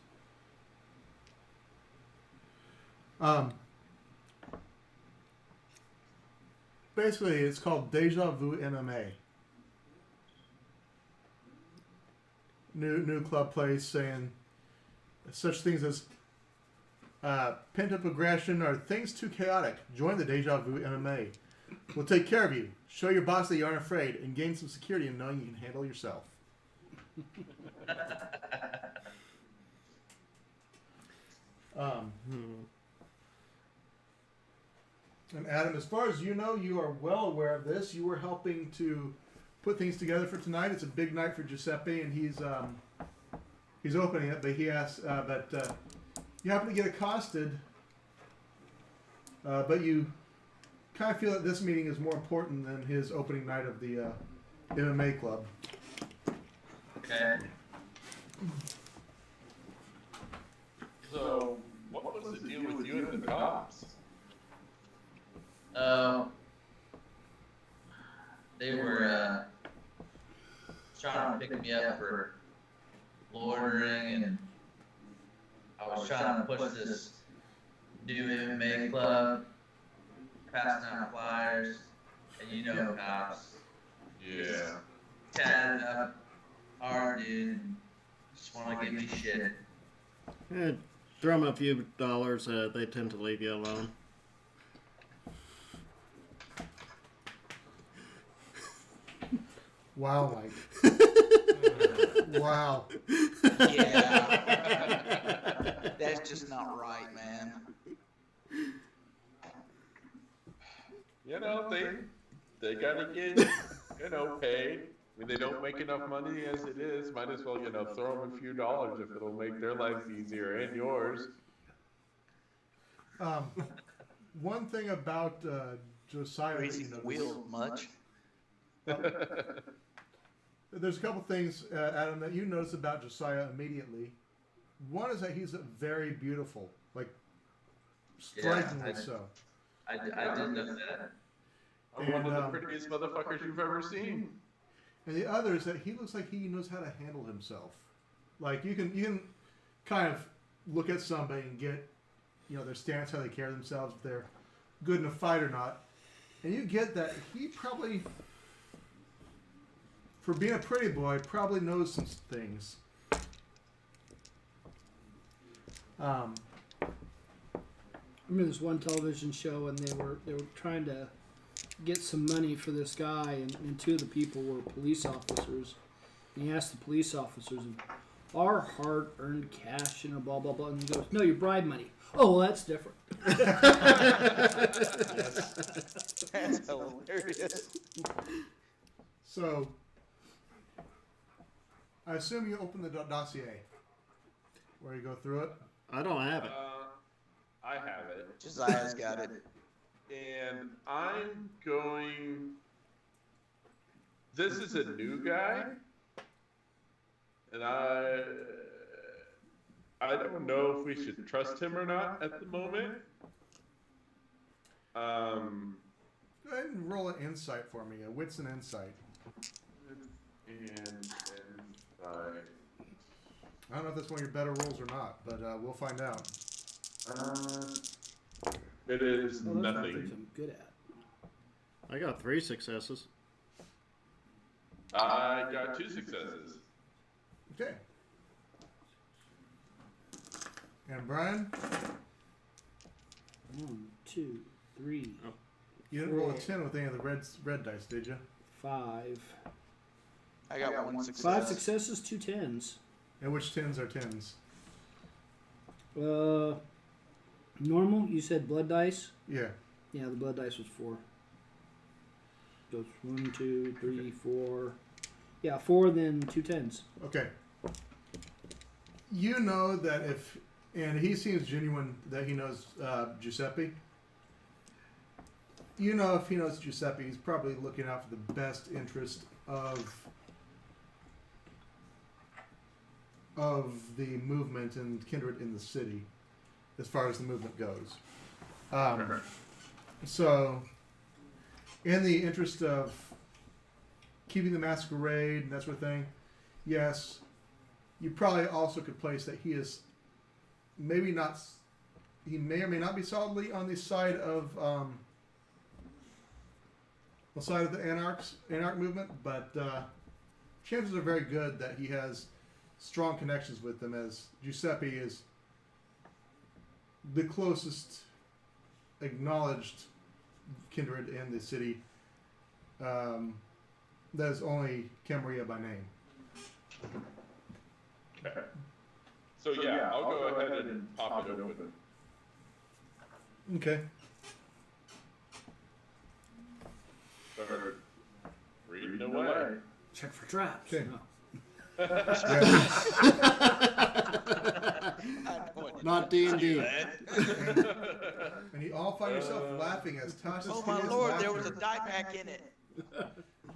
Basically, it's called Deja Vu MMA. New club place saying such things as pent up aggression or things too chaotic. Join the Deja Vu MMA. We'll take care of you. Show your boss that you aren't afraid, and gain some security in knowing you can handle yourself. And Adam, as far as you know, you are well aware of this. You were helping to put things together for tonight. It's a big night for Giuseppe, and he's opening it. But he asked that you happen to get accosted, but you kind of feel that this meeting is more important than his opening night of the MMA club. Okay. So, what was the deal with you and the cops? They were trying to pick me up for loitering, and I was trying to push this new MMA club, passing out flyers, and you know cops. Yeah. Tatted up, hard dude. Just want to give me shit. Yeah, throw them a few dollars. They tend to leave you alone. Wow, Mike. Wow. Yeah. That's just not right, man. You know, they gotta get, paid. I mean, they don't make enough money as it is. Might as well, throw them a few dollars if it'll make their lives easier and yours. One thing about Josiah that Greasing you the notice, wheel much. there's a couple things, Adam, that you notice about Josiah immediately. One is that he's very beautiful, like strikingly Yeah, so. I didn't know that. I'm one of And, the prettiest motherfuckers you've ever seen. And the other is that he looks like he knows how to handle himself. Like you can kind of look at somebody and get, their stance, how they carry themselves, if they're good in a fight or not. And you get that he probably, for being a pretty boy, probably knows some things. I remember this one television show, and they were trying to get some money for this guy, and two of the people were police officers. And he asked the police officers, "Our hard-earned cash, blah blah blah," and he goes, "No, your bribe money." Oh, well, that's different. That's hilarious. So, I assume you open the dossier, where you go through it. I don't have it. I have it. Josiah's got it. And I'm going. This is a new guy, and I don't know if we should trust him or not at the moment. Go ahead and roll an insight for me, a wits and insight. And I don't know if that's one of your better rolls or not, but we'll find out. it is Well, those are nothing. things I'm good at. I got 3 successes. I got 2 successes. Okay. And Brian, 1, 2, 3, you didn't roll a 10 with any of the red dice, did you? 5. I got one success. 5 successes, 2 10s. And which 10s are 10s? Normal. You said blood dice. Yeah. Yeah, the blood dice was 4. Goes 1, 2, 3, 4. Yeah, 4, then 2 10s. Okay. You know that and he seems genuine that he knows Giuseppe. You know if he knows Giuseppe, he's probably looking out for the best interest of the movement and kindred in the city, as far as the movement goes. So, in the interest of keeping the masquerade and that sort of thing, yes, you probably also could place that he is maybe not. He may or may not be solidly on the side of the anarch movement, but chances are very good that he has strong connections with them, as Giuseppe is the closest acknowledged kindred in the city. That is only Camaria by name. Okay. So yeah, I'll go ahead and pop it open. Okay. Start reading away. Check for traps. Okay. No. Not D&D. And you all find yourself laughing as Tasha's Oh my hideous lord, laughter, there was a die pack in it.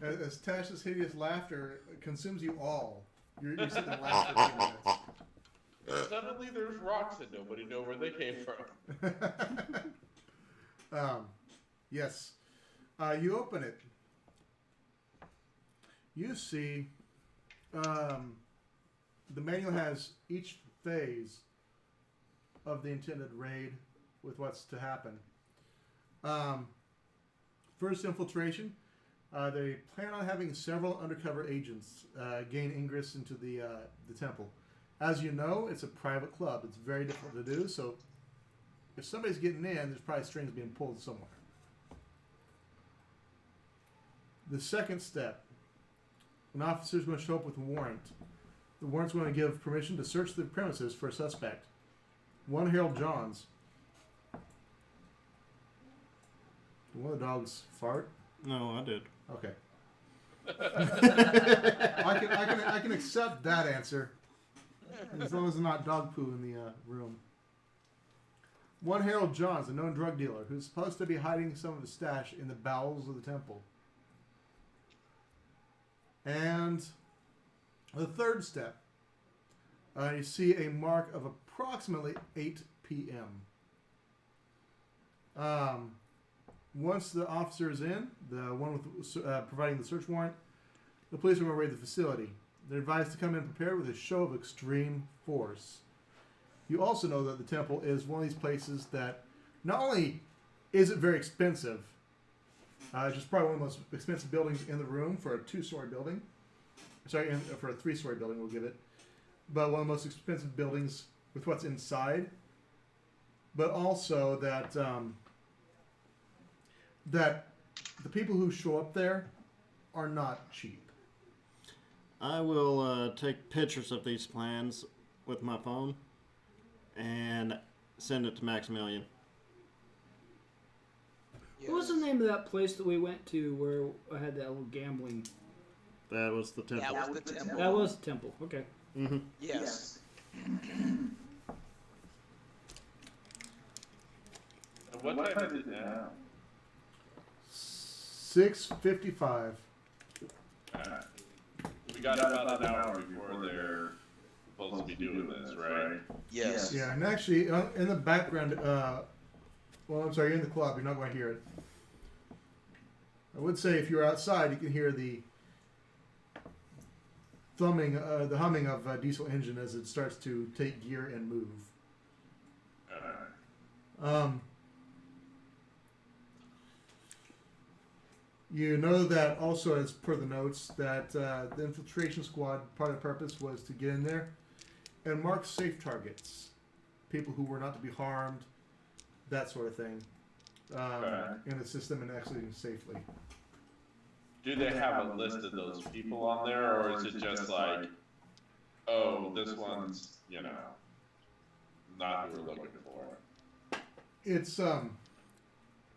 as Tasha's hideous laughter consumes you all. You're sitting there laughing for 2 minutes. Suddenly there's rocks and nobody know where they came from. Yes. You open it. You see the manual has each phase of the intended raid with what's to happen. First infiltration, They plan on having several undercover agents gain ingress into the temple. As you know, it's a private club. It's very difficult to do. So, if somebody's getting in, there's probably strings being pulled somewhere. The second step: an officer is going to show up with a warrant. The warrant's going to give permission to search the premises for a suspect. One Harold Johns. Did one of the dogs fart? No, I did. Okay. I can accept that answer as long as there's not dog poo in the room. One Harold Johns, a known drug dealer, who's supposed to be hiding some of his stash in the bowels of the temple. And the third step, you see a mark of approximately 8 p.m. Once the officer is in, the one with providing the search warrant, the police are going to raid the facility. They're advised to come in prepared with a show of extreme force. You also know that the temple is one of these places that not only is it very expensive, it's just probably one of the most expensive buildings in the room for a 2-story building. Sorry, for a 3-story building, we'll give it. But one of the most expensive buildings with what's inside. But also that that the people who show up there are not cheap. I will take pictures of these plans with my phone and send it to Maximilian. What was the name of that place that we went to where I had that little gambling? That was the temple. That was the temple. That was the temple. Okay. Mm-hmm. Yes. And what time is it now? 6:55. We got about an hour before they're supposed to be doing this, right? Yes. Yeah, and actually, in the background, well, I'm sorry, you're in the club. You're not going to hear it. I would say if you're outside, you can hear the humming of a diesel engine as it starts to take gear and move. You know that also, as per the notes, that the infiltration squad, part of the purpose was to get in there and mark safe targets, people who were not to be harmed, that sort of thing, and assist them in exiting safely. Do they have a list of those people on there, or is it just like, oh, this one's, not who we're looking for?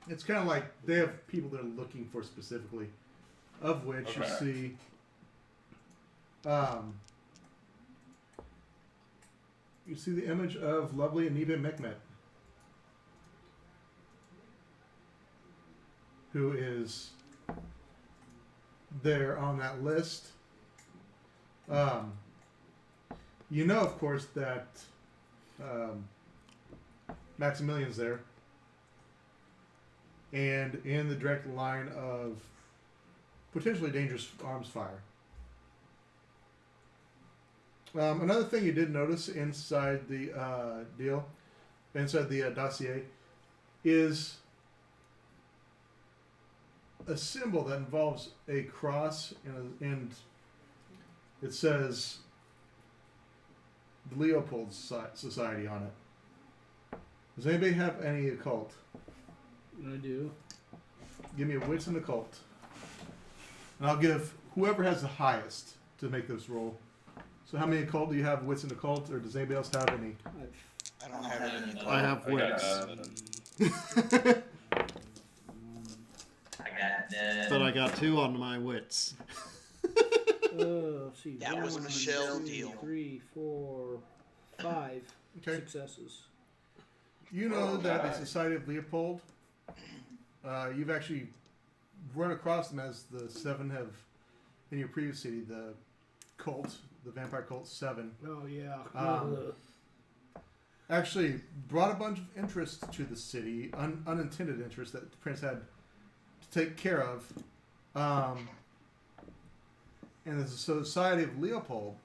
It's kind of like they have people they're looking for specifically, of which you see. You see the image of lovely Aniba Mekmet, who is there on that list. You know, of course, that Maximilian's there. And in the direct line of potentially dangerous arms fire. Another thing you did notice inside the inside the dossier, is a symbol that involves a cross and it says the Leopold Society on it. Does anybody have any occult? I do. Give me a wits and occult. And I'll give whoever has the highest to make this roll. So how many occult do you have, wits and occult, or does anybody else have any? I don't have any. I have wits. I got none. But I got 2 on my wits. Let's see. That was Michelle's deal. 3, 4, 5 Okay. successes. You know that the Society of Leopold, you've actually run across them as the 7 have in your previous city, the cult, the vampire cult 7. Oh yeah. Actually brought a bunch of interest to the city, unintended interest that the prince had to take care of. And the Society of Leopold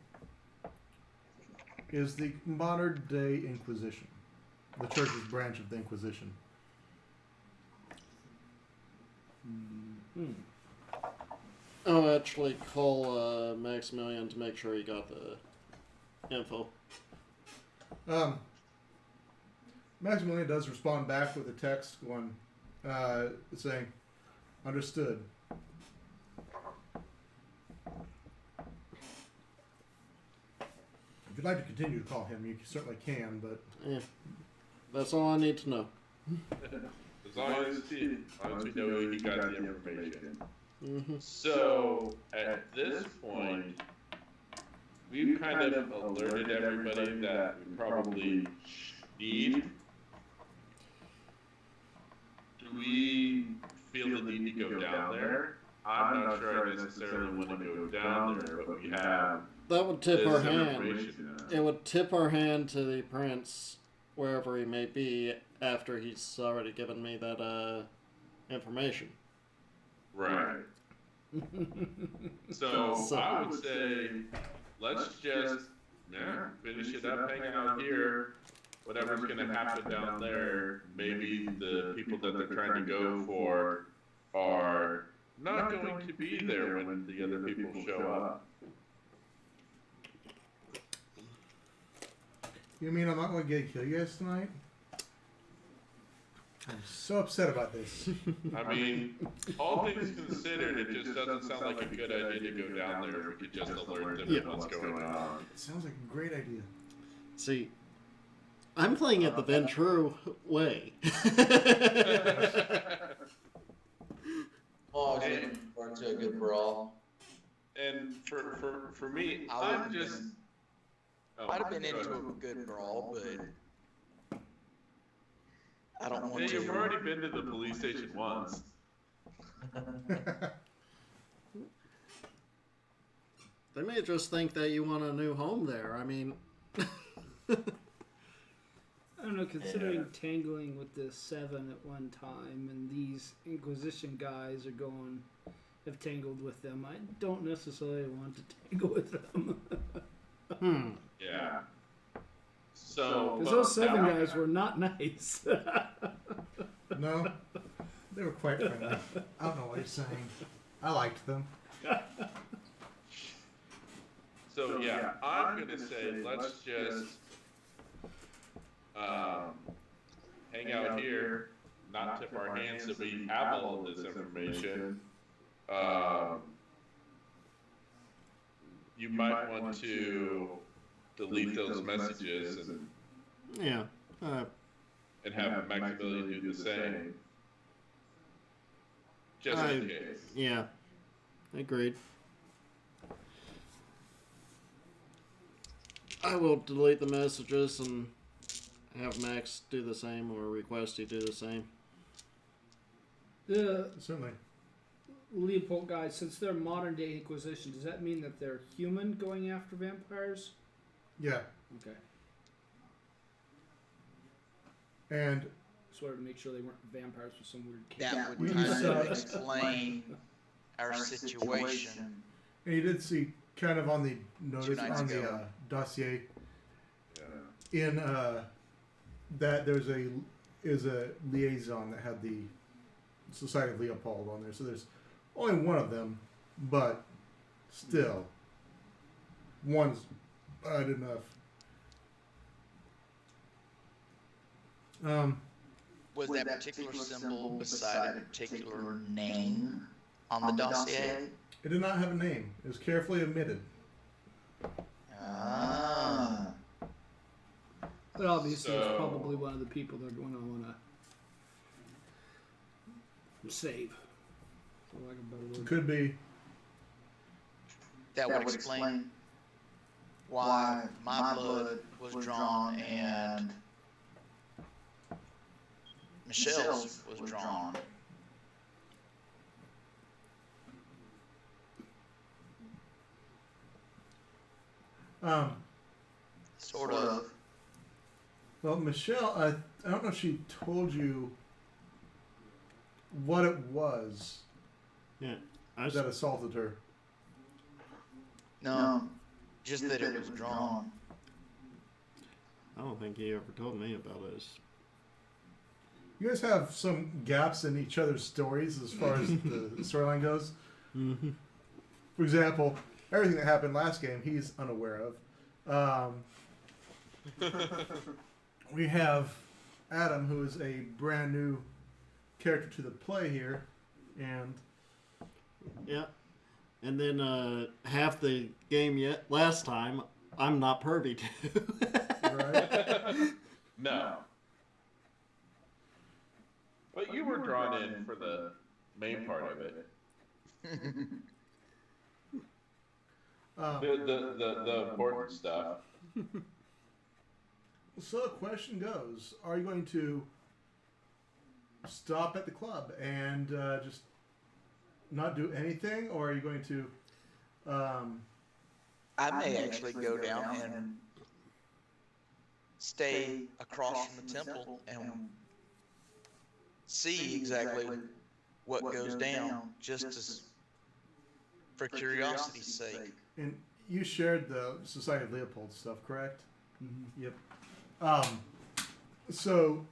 is the modern day Inquisition, the church's branch of the Inquisition. I'll actually call Maximilian to make sure he got the info. Maximilian does respond back with a text going, saying, "Understood." If you'd like to continue to call him, you certainly can, but Yeah. That's all I need to know. As long as we know he got the information. Mm-hmm. So at this point, we've kind of alerted everybody that we probably need. Do we feel the need to go down there? I'm not sure I necessarily want to go down there, but we have That would tip our this hand. information now. It would tip our hand to the prince, wherever he may be, after he's already given me that information. Right. So I would say, let's just finish it up, hang out here. Whatever's going to happen down there, maybe the people that they're trying to go for are not going to be there when the other people show up. you mean I'm not going to kill you guys tonight? I'm so upset about this. I mean, all things considered, it just doesn't sound like a good idea to go down there if we could just alert them to what's going on. It sounds like a great idea. See, I'm playing it the Ventrue way. Oh, I was looking forward to a good brawl. And for me, I I'm would've just... Oh, I'd have been go into ahead. a good brawl, but I don't want Hey, to. you've already been to the police station once. They may just think that you want a new home there. I mean, I don't know, considering tangling with the 7 at one time, and these Inquisition guys have tangled with them, I don't necessarily want to tangle with them. Yeah. So... Because those 7 guys were not nice. No, they were quite friendly. I don't know what you're saying. I liked them. So yeah, I'm gonna say let's just hang out here, not tip our hands that we have all of this information. You might want to delete those messages and yeah. have Maximilian do the same, just in case. Yeah. Agreed. I will delete the messages and have Max do the same, or request he do the same. The Certainly. Leopold guys, since they're modern day Inquisition, does that mean that they're human going after vampires? Yeah. Okay. And Just wanted to make sure they weren't vampires with some weird kid. That We would kind used of to- explain our situation. And you did see kind of on the notice nights on the ago. dossier Yeah. in that there's a liaison that had the Society of Leopold on there. So there's only one of them, but still, one's not enough. Was that particular symbol beside a particular name on the dossier? It did not have a name. It was carefully omitted. Ah. But obviously, So- it's probably one of the people they're going to want to save. For lack of a better word. Could be. That would explain why my blood was drawn and Michelle's was drawn. Sort of. Well, Michelle, I don't know if she told you what it was Yeah. that assaulted her. No, just that it was drawn. I don't think he ever told me about this. You guys have some gaps in each other's stories as far as the storyline goes. Mm-hmm. For example, everything that happened last game, he's unaware of. We have Adam, who is a brand new character to the play here, and Yeah. And then half the game yet last time, I'm not pervy too. right. No. But you were drawn in for the main part of it. The important stuff. So the question goes: are you going to stop at the club and just not do anything, or are you going to? I may actually go down and stay across from the temple and see exactly what goes down, just as for curiosity's sake. And you shared the Society of Leopold stuff, correct? Mm-hmm. Yep. So,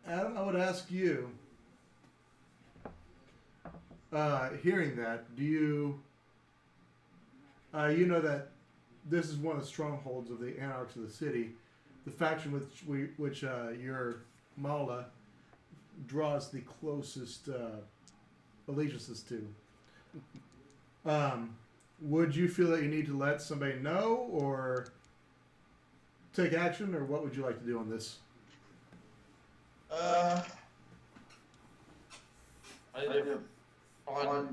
Adam, I would ask you, hearing that, do you, you know that this is one of the strongholds of the Anarchs of the city, the faction which your Mala draws the closest allegiances to. Would you feel that you need to let somebody know, or take action, or what would you like to do on this? I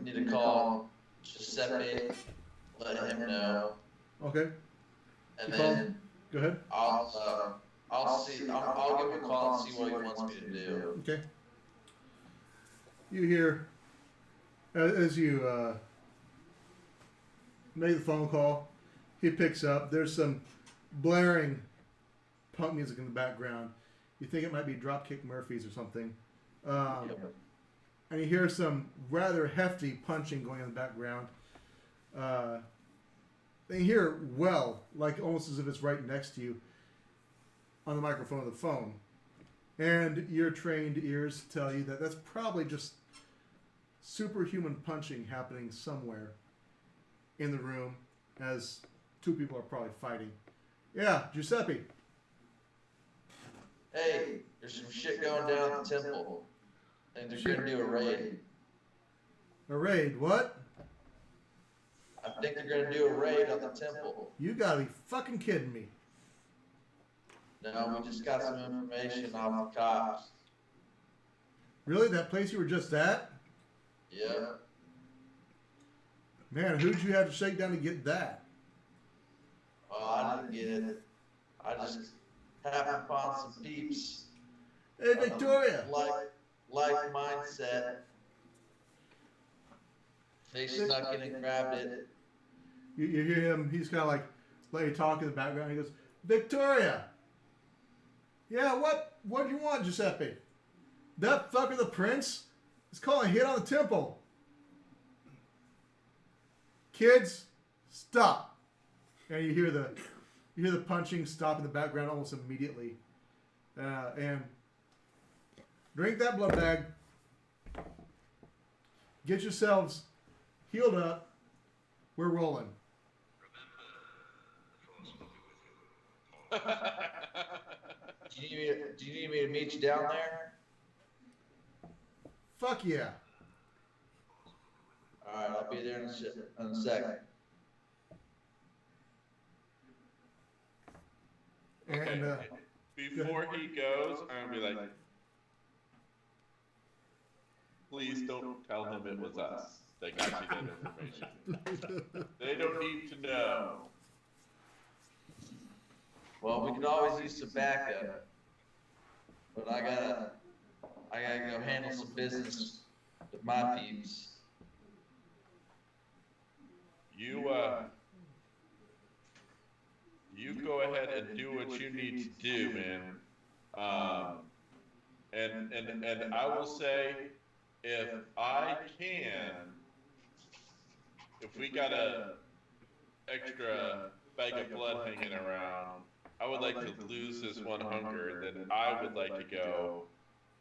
need to call Giuseppe, let him know, Okay, and You call? then go ahead. I'll give him a call and see what he wants me to do. Okay. You hear, as you make the phone call, he picks up. There's some blaring punk music in the background. You think it might be Dropkick Murphys or something. And you hear some rather hefty punching going on in the background. And you hear well, like almost as if it's right next to you on the microphone of the phone. And your trained ears tell you that that's probably just superhuman punching happening somewhere in the room as two people are probably fighting. Yeah, Giuseppe. Hey, there's some shit going down at the temple, and they're gonna do a raid. A raid, what? I think they're gonna do a raid on the temple. You gotta be fucking kidding me. No, we just got some information off the cops. Really? That place you were just at? Yeah. Man, who'd you have to shake down to get that? Well, I didn't get it. I just happened upon some peeps. Hey, Victoria! Like mindset. They snuck in and grabbed it. You hear him, he's kind of like, let you talk in the background. He goes, Victoria! Yeah, what do you want, Giuseppe? That fucker the prince is calling a hit on the temple. Kids, stop. And you hear the punching stop in the background almost immediately. And drink that blood bag. Get yourselves healed up. We're rolling. Do you need me to meet you down there? Fuck yeah. Alright, I'll be there in a second. And Before he goes, I'm gonna be like, please don't tell him it was us that got you that information. They don't need to know. Well, we could always use some backup. But I gotta go handle some business with my peeps. You go ahead and do what you need to do, man. And I will say, if I can, if we got a extra bag of blood hanging around, I would like to lose this one hunger, then I would like to go,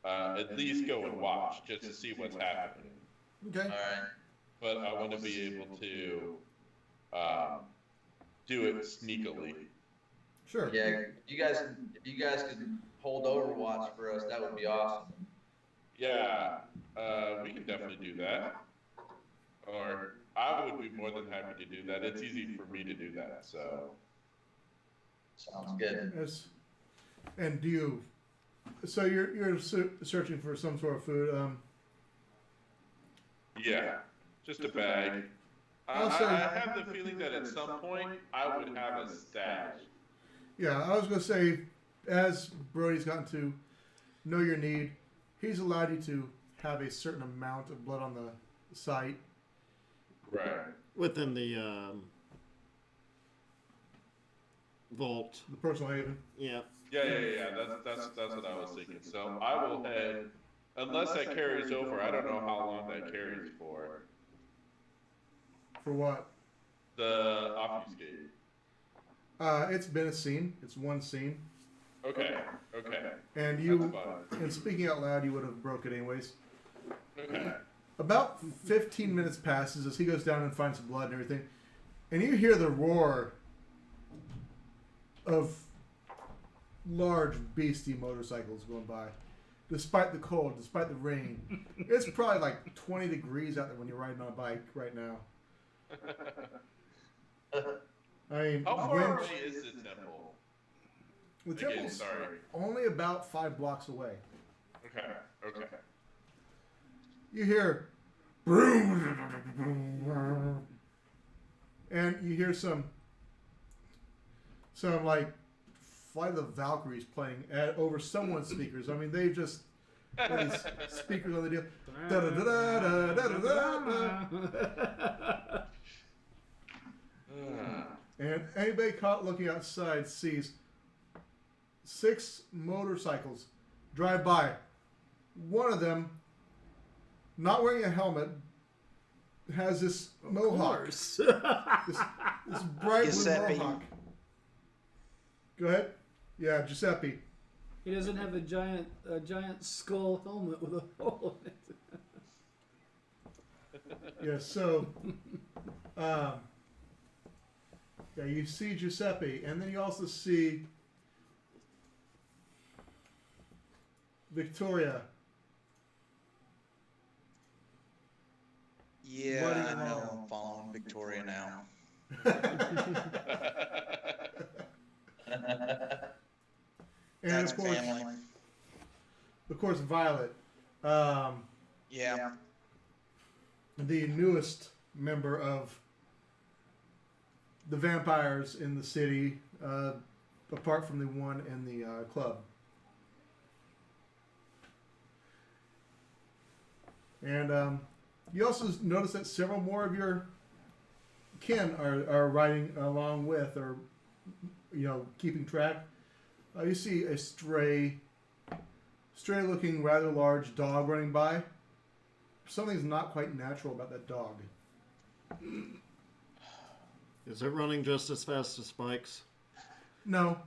at least go and watch, just to see what's happening. Okay. All right. but I want to be able to do it sneakily. Sure. Yeah, if you guys could hold Overwatch for us, that would be awesome. Yeah, we can definitely do that. Or I would be more than happy to do that. It's easy for me to do that. So Sounds good. Yes. And do you? So you're searching for some sort of food. yeah, just a bag. Also- I have the feeling that at some point I would have a stash. Yeah, I was gonna say, as Brody's gotten to know your need, he's allowed you to have a certain amount of blood on the site. Right. Within the vault. The personal haven. Yeah. Yeah. That's what I was thinking. So I will head, unless that carries over. I don't know how long that carries for. For what? The obfuscate. It's been a scene. It's one scene. Okay. And That's you, fine. and speaking out loud, you would have broke it anyways. Okay. About 15 minutes passes as he goes down and finds some blood and everything, and you hear the roar of large beastie motorcycles going by. Despite the cold, despite the rain, it's probably like 20 degrees out there when you're riding on a bike right now. I mean, How far when- away is the temple? the Again, temple's sorry. only about 5 blocks away. Okay. You hear, and you hear some like Flight of the Valkyries playing over someone's speakers. I mean, they've just got these speakers on the deal. Da-da-da-da-da-da-da-da. And anybody caught looking outside sees 6 motorcycles drive by. One of them, not wearing a helmet, has this mohawk. This bright blue Giuseppe. mohawk. Go ahead. Yeah, Giuseppe. He doesn't have a giant skull helmet with a hole in it. Yeah, so yeah, you see Giuseppe, and then you also see Victoria. Yeah, Buddy I know. along. I'm following Victoria now. And That's of course, family. Violet, Yeah. the newest member of the vampires in the city, apart from the one in the club. And you also notice that several more of your kin are riding along with, or keeping track. You see a stray-looking, rather large dog running by. Something's not quite natural about that dog. Is it running just as fast as Spike's? No.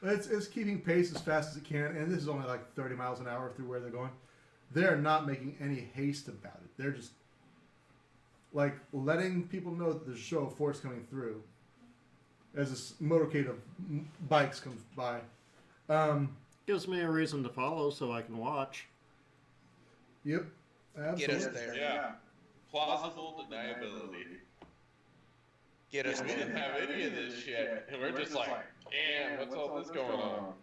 It's keeping pace as fast as it can, and this is only like 30 miles an hour through where they're going. They're not making any haste about it. They're just like letting people know that there's a show of force coming through as this motorcade of bikes comes by. Gives me a reason to follow so I can watch. Yep. Get us Absolutely. there. Yeah. Plausible deniability. Get us We didn't there. have any of this shit, and we're just like, damn, what's all this going on?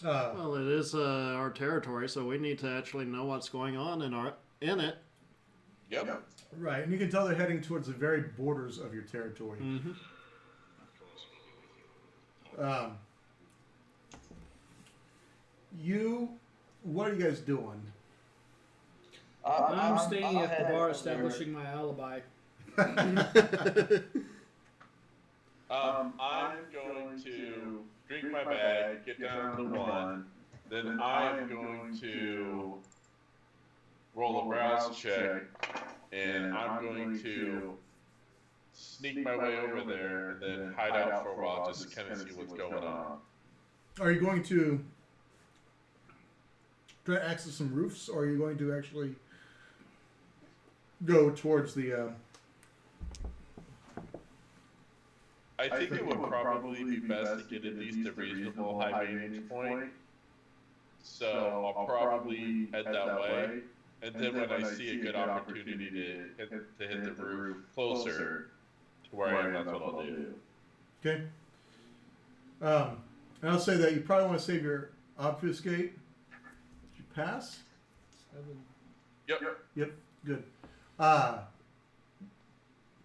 Well, it is our territory, so we need to actually know what's going on in it. Yep. Right, and you can tell they're heading towards the very borders of your territory. Mm-hmm. What are you guys doing? I'm staying at the bar establishing my alibi. I'm going to drink my bag, get down to 1, then I'm going to roll a browse check, and I'm going to sneak my way over there and then hide out for a while just to kind of see what's going on. Are you going to try to access some roofs, or are you going to actually go towards the. I think it would probably be best to get at least a reasonable high vantage point. So I'll probably head that way, and then when I see a good opportunity to hit the roof closer to where I am, that's what I'll do. Okay. And I'll say that you probably want to save your obfuscate. Did you pass? 7. Yep. Yep. Good.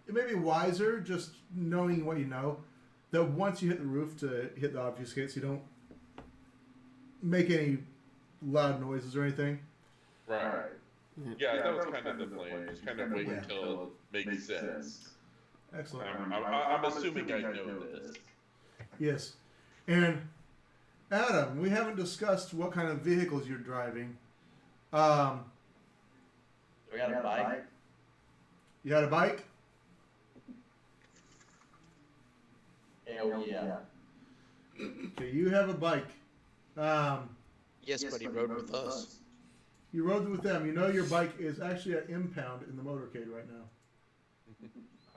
It may be wiser just knowing what you know that once you hit the roof to hit the obfuscate, so you don't make any loud noises or anything. Right. Yeah, that was kind of the plan. Just kind of wait until it makes sense. Excellent. I'm assuming I know this. Yes. And Adam, we haven't discussed what kind of vehicles you're driving. We got a bike. You had a bike? Hell yeah. Okay, you have a bike. Yes, but he rode with us. You rode with them. You know your bike is actually at impound in the motorcade right now.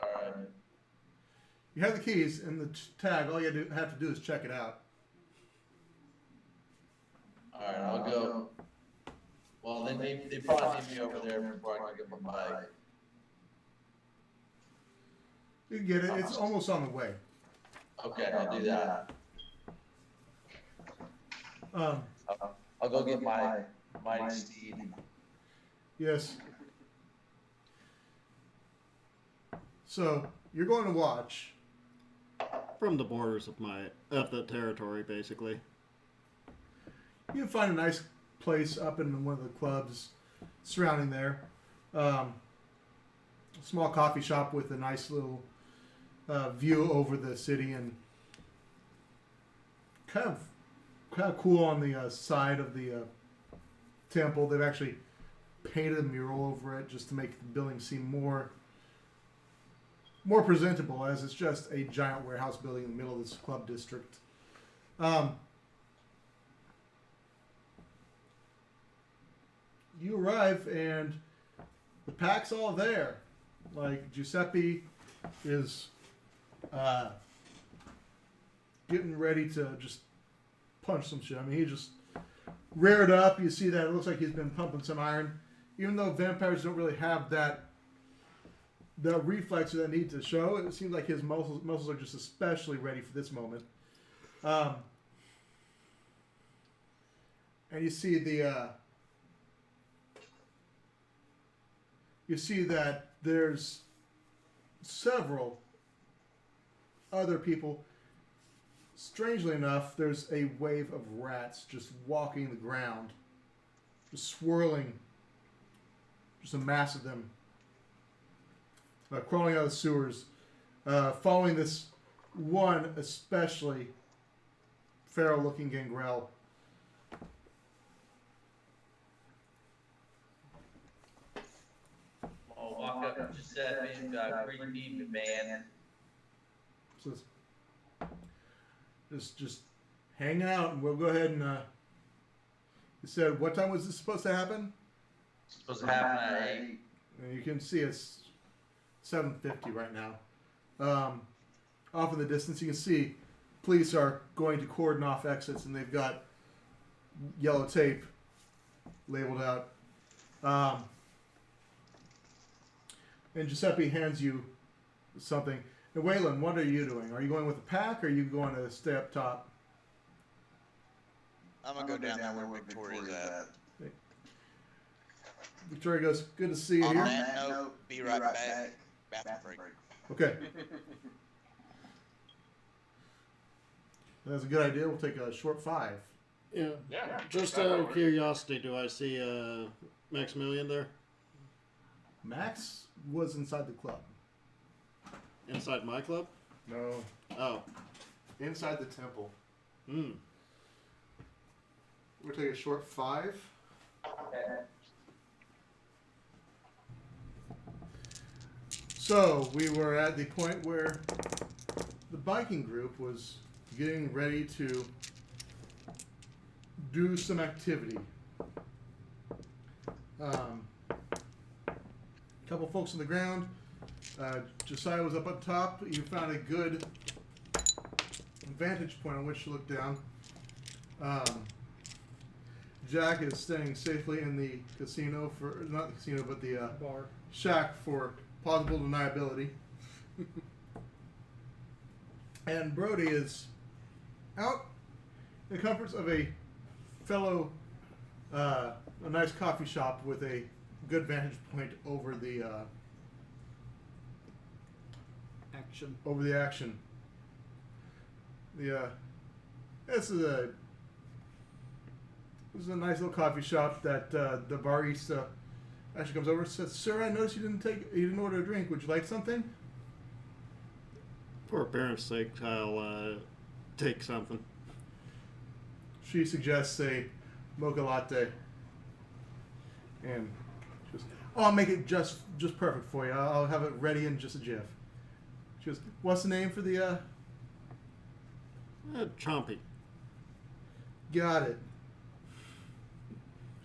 Alright. You have the keys and the tag. All you have to do is check it out. Alright, I'll go. Well, then they probably need me over there before I can get my bike. You can get it. It's almost on the way. Okay, I'll do that. I'll go get my mighty steed. Yes. So you're going to watch. From the borders of the territory, basically. You can find a nice place up in one of the clubs surrounding there. A small coffee shop with a nice little view over the city and kind of cool on the side of the temple. They've actually painted a mural over it just to make the building seem more presentable, as it's just a giant warehouse building in the middle of this club district. You arrive and the pack's all there. Like Giuseppe is getting ready to just punch some shit. I mean, he just reared up. You see that it looks like he's been pumping some iron. Even though vampires don't really have that reflex or that need to show, it seems like his muscles are just especially ready for this moment. And you see that there's several other people. Strangely enough, there's a wave of rats just walking the ground, just swirling, just a mass of them, crawling out of the sewers, following this one especially feral-looking gangrel. I'll walk up to Giuseppe and creepy man. Says, just hang out, and we'll go ahead and. He said, "What time was this supposed to happen?" It's supposed to happen at 8. And you can see it's 7:50 right now. Off in the distance, you can see police are going to cordon off exits, and they've got yellow tape labeled out. And Giuseppe hands you something. And Waylon, what are you doing? Are you going with the pack, or are you going to stay up top? I'm gonna go down there where Victoria's at. Victoria goes, "Good to see you On here." that note, be right back. Bathroom break. Okay. That's a good idea. We'll take a short 5. Yeah. Yeah. Just out of curiosity, do I see Maximilian there? Max was inside the club. Inside my club? No. Oh. Inside the temple. Hmm. We'll take a short 5. So we were at the point where the biking group was getting ready to do some activity. couple folks on the ground. Josiah was up top. You found a good vantage point on which to look down. Jack is staying safely in the casino for, not the casino, but the Bar. shack for plausible deniability. And Brody is out in the comforts of a fellow, a nice coffee shop with a good vantage point over the Action. action. This is a nice little coffee shop that the barista actually comes over and says, "Sir, I noticed you didn't order a drink. Would you like something?" For appearance sake, I'll take something. She suggests a mocha latte, and she goes, "Oh, I'll make it just perfect for you. I'll have it ready in just a jiff." She goes, "What's the name for the?" Chompy. Got it.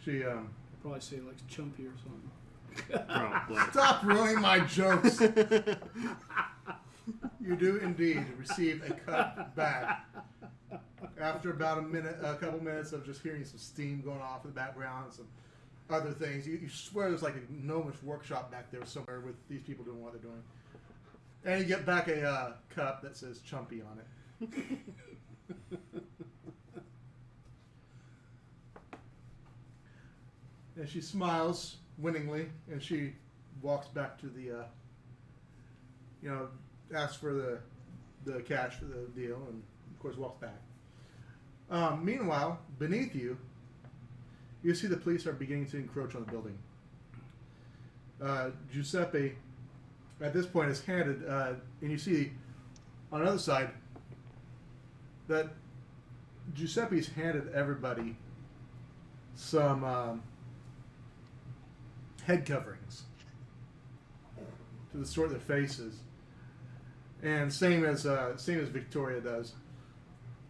She Probably say like chumpy or something. Probably. Stop ruining my jokes. You do indeed receive a cut back after about a couple minutes of just hearing some steam going off in the background and some other things. You swear there's like an enormous workshop back there somewhere with these people doing what they're doing. And you get back a cup that says Chumpy on it. And she smiles winningly, and she walks back to the, asks for the cash for the deal, and of course walks back. Meanwhile, beneath you, you see the police are beginning to encroach on the building. Giuseppe, at this point, is handed, and you see on the other side that Giuseppe's handed everybody some head coverings to distort their faces, and same as Victoria does.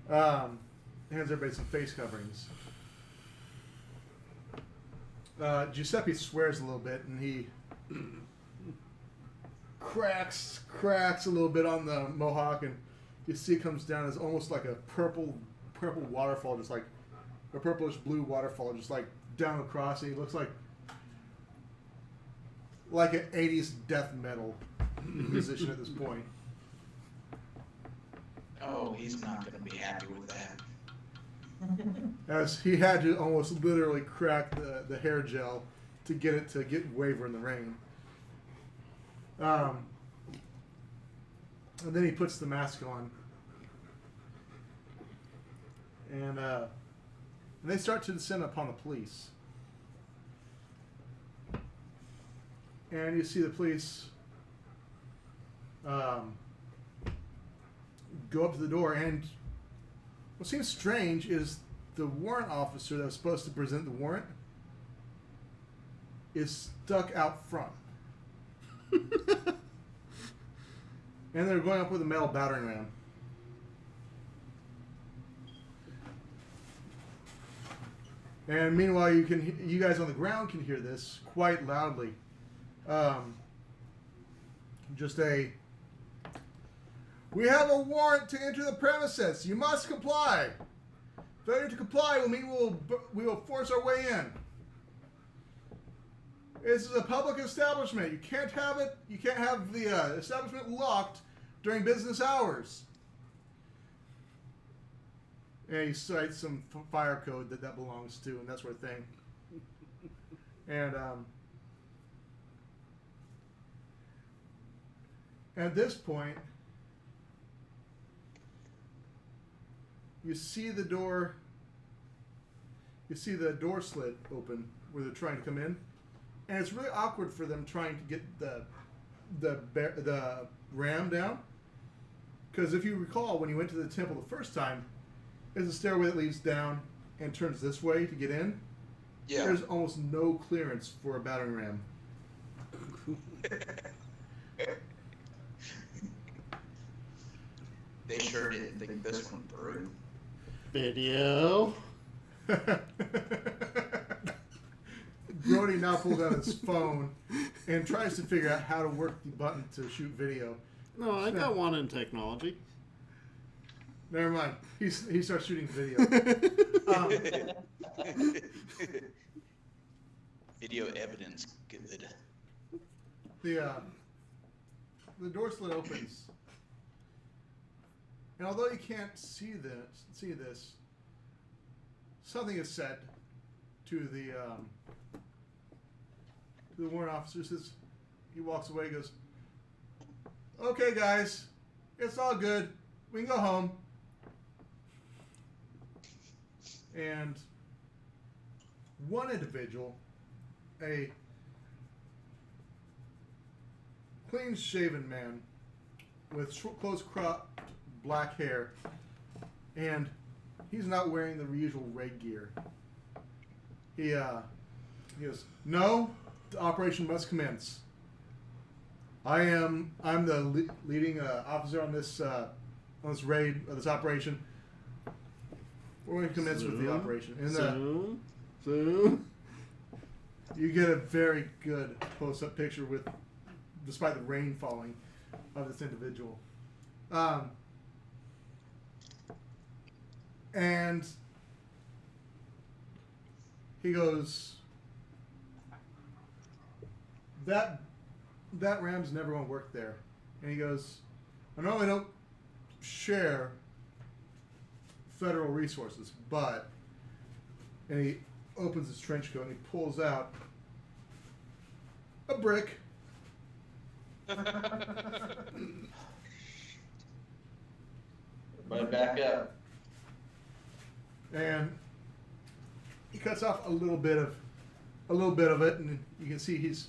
Hands everybody some face coverings. Giuseppe swears a little bit, and he cracks a little bit on the mohawk, and you see it comes down as almost like a purple waterfall, just like a purplish blue waterfall, just like down across. And he looks like an 80s death metal musician at this point. Oh, he's not going to be happy with that. As he had to almost literally crack the hair gel to get waver in the rain. And then he puts the mask on. And they start to descend upon the police. And you see the police go up to the door, and what seems strange is the warrant officer that was supposed to present the warrant is stuck out front. And they're going up with a metal battering ram. And meanwhile, you guys on the ground can hear this quite loudly. We have a warrant to enter the premises. You must comply. Failure to comply will mean we will force our way in. This is a public establishment. You can't have it. You can't have the establishment locked during business hours. And he cites some fire code that belongs to, and that sort of thing. And at this point, you see the door slit open where they're trying to come in, and it's really awkward for them trying to get the ram down, because if you recall, when you went to the temple the first time, there's a stairway that leads down and turns this way to get in. Yeah. There's almost no clearance for a battering ram. They sure didn't think this one through. Video. Brody now pulled out his phone and tries to figure out how to work the button to shoot video. No, I got one in technology. Never mind. He starts shooting video. Video evidence, good. The door slit opens, and although you can't see this, something is said to the warrant officer. Says he walks away. Goes, "Okay, guys, it's all good. We can go home." And one individual, a clean-shaven man with close-cropped black hair, and he's not wearing the usual raid gear. He goes, "No, the operation must commence. I'm the leading officer on this raid, this operation. We're going to commence with the operation." And Zoom. you get a very good close-up picture despite the rain falling, of this individual. And he goes, that ram's never going to work there. And he goes, "I normally don't share federal resources, but," and he opens his trench coat and he pulls out a brick. Everybody back up. And he cuts off a little bit of it, and you can see he's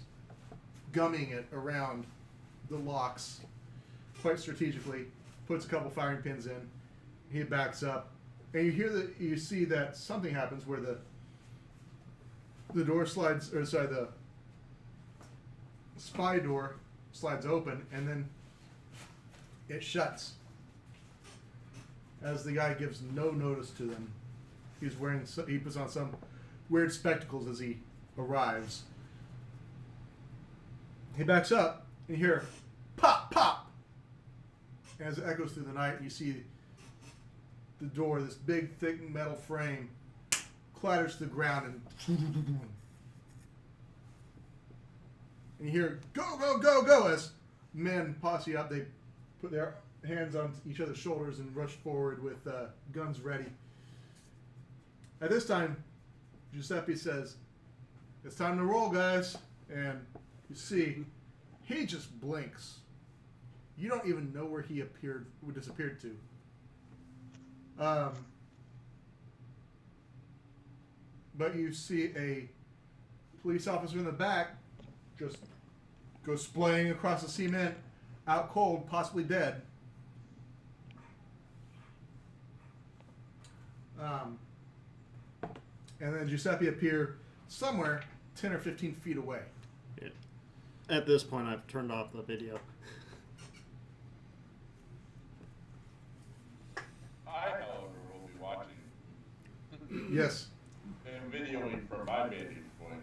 gumming it around the locks quite strategically. Puts a couple firing pins in. He backs up, and you see that something happens where the door slides, or sorry, the spy door slides open, and then it shuts as the guy gives no notice to them. He puts on some weird spectacles as he arrives. He backs up, and you hear pop, pop, as it echoes through the night. And you see the door, this big, thick metal frame, clatters to the ground, and you hear "go, go, go, go" as men posse up. They put their hands on each other's shoulders and rush forward with guns ready. At this time, Giuseppe says, "It's time to roll, guys." And you see, he just blinks. You don't even know where he disappeared to. But you see a police officer in the back just go splaying across the cement, out cold, possibly dead. And then Giuseppe appear somewhere 10 or 15 feet away. Yeah. At this point, I've turned off the video. I, however, will be watching Yes. and videoing from my vantage point.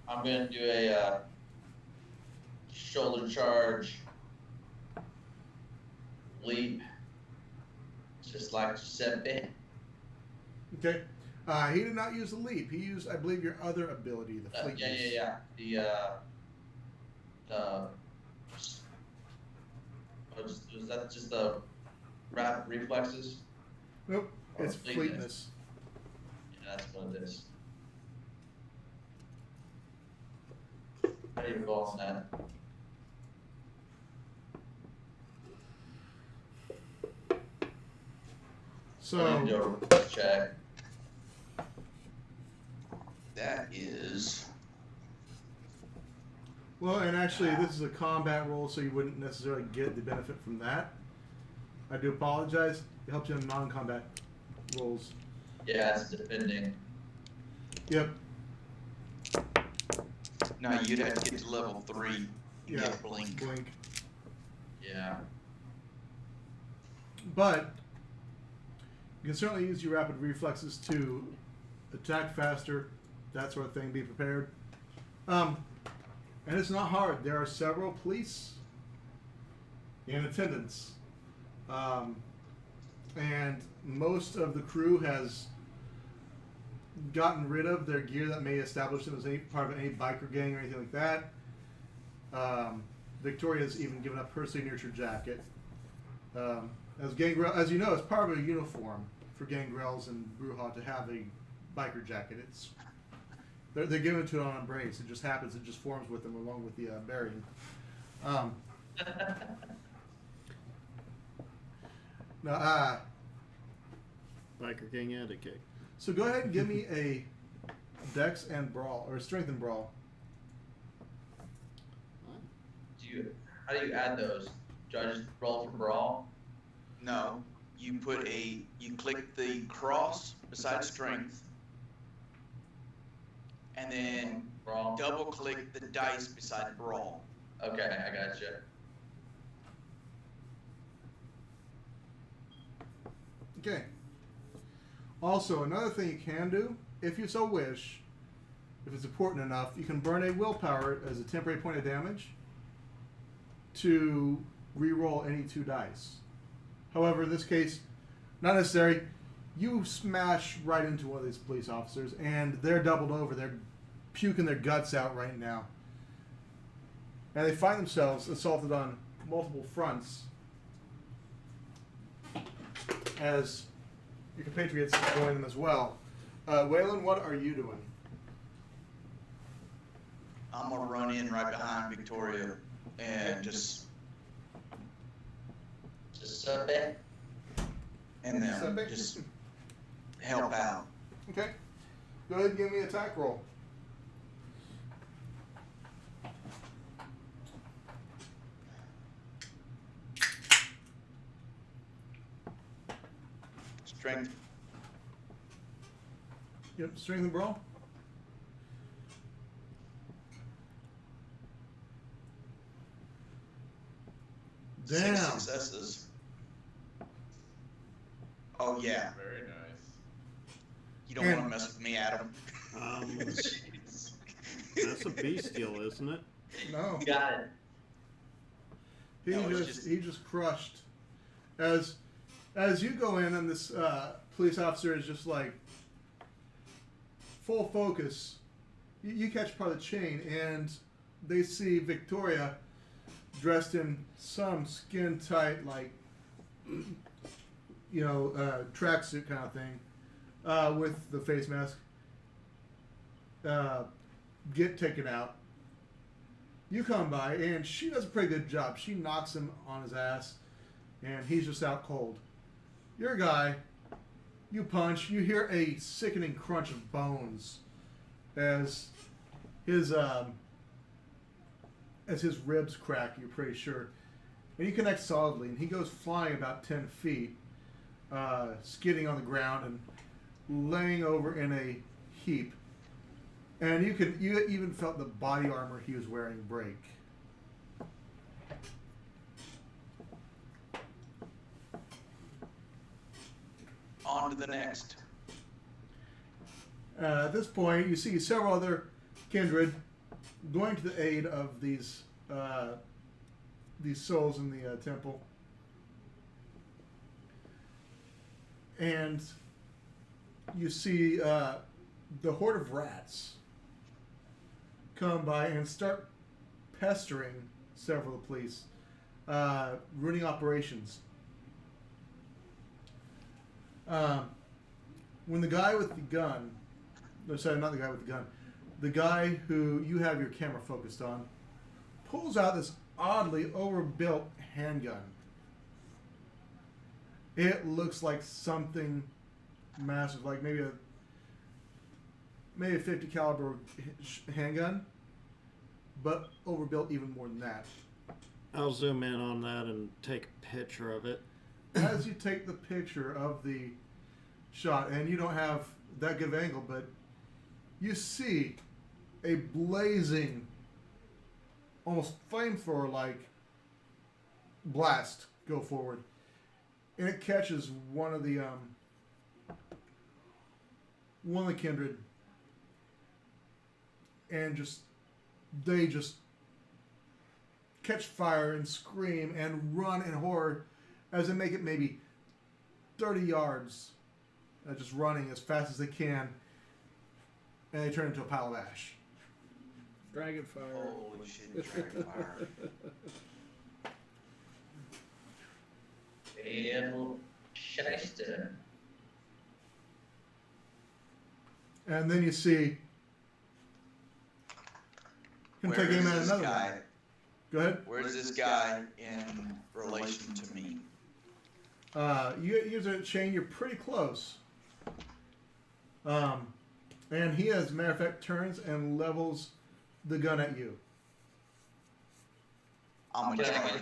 I'm gonna do a shoulder charge leap, just like Giuseppe. Okay. He did not use the leap. He used, I believe, your other ability, the fleetness. Yeah. Was that just the rapid reflexes? Nope. Or It's fleetness. Yeah, that's what it is. How do you roll on that? So, Do a check. That is. well, and actually, this is a combat roll, so you wouldn't necessarily get the benefit from that. I do apologize. It helps you in non-combat rolls. Yeah, it's defending. Yep. No, you'd have to get to level 3 and Yeah. get a blink. Blink. Yeah. But you can certainly use your rapid reflexes to attack faster, that sort of thing. Be prepared. And it's not hard. There are several police in attendance. And most of the crew has gotten rid of their gear that may establish them as any part of any biker gang or anything like that. Victoria's even given up her signature jacket. As Gangrel, as you know, it's part of a uniform for Gangrels and Bruja to have a biker jacket. They're given to it on embrace. It just happens. It just forms with them along with the bearing. Now, Biker gang etiquette. so go ahead and give me a Dex and Brawl or Strength and Brawl. How do you add those? Do I just roll for brawl? No, you click the cross beside strength, and then Brawl. double click the dice beside brawl. Okay, I gotcha. Okay. Also, another thing you can do, if you so wish, if it's important enough, you can burn a willpower as a temporary point of damage to re-roll any 2 dice. However, in this case, not necessary. You smash right into one of these police officers, and they're doubled over. They're puking their guts out right now. And they find themselves assaulted on multiple fronts as your compatriots join them as well. Waylon, what are you doing? I'm gonna run in right behind Victoria and just Sub it. and Sub then it? just help out. Okay. Go ahead and give me an attack roll. Strength. Yep, strength and brawl. Damn. 6 successes. Oh yeah, Very nice. you don't want to mess with me, Adam. That's a bestial, isn't it? No. You got it. No, it's He just crushed. As you go in and this police officer is just like full focus, you catch part of the chain and they see Victoria dressed in some skin tight like tracksuit kind of thing with the face mask get taken out. You come by and she does a pretty good job. She knocks him on his ass and he's just out cold. Your guy, you punch, you hear a sickening crunch of bones as his ribs crack, you're pretty sure. And you connect solidly, and he goes flying about 10 feet, skidding on the ground and laying over in a heap. And you even felt the body armor he was wearing break. On to the next. At this point, you see several other kindred going to the aid of these souls in the temple, and you see the horde of rats come by and start pestering several of the police, ruining operations. When the guy with the gun, no, sorry, not the guy with the gun, the guy who you have your camera focused on, pulls out this oddly overbuilt handgun. It looks like something massive, like maybe a 50 caliber handgun, but overbuilt even more than that. I'll zoom in on that and take a picture of it. As you take the picture of the shot, and you don't have that good of angle, but you see a blazing, almost flamethrower-like blast go forward, and it catches one of the kindred, and they just catch fire and scream and run in horror as they make it maybe 30 yards, just running as fast as they can, and they turn into a pile of ash. Dragon fire. Holy shit, dragon fire. El Shyster. And then you see him Where take aim is at this another guy? one. Go ahead. Where's this guy in relation to me? You use a chain. You're pretty close. And he, as a matter of fact, turns and levels the gun at you. I'm Can gonna I target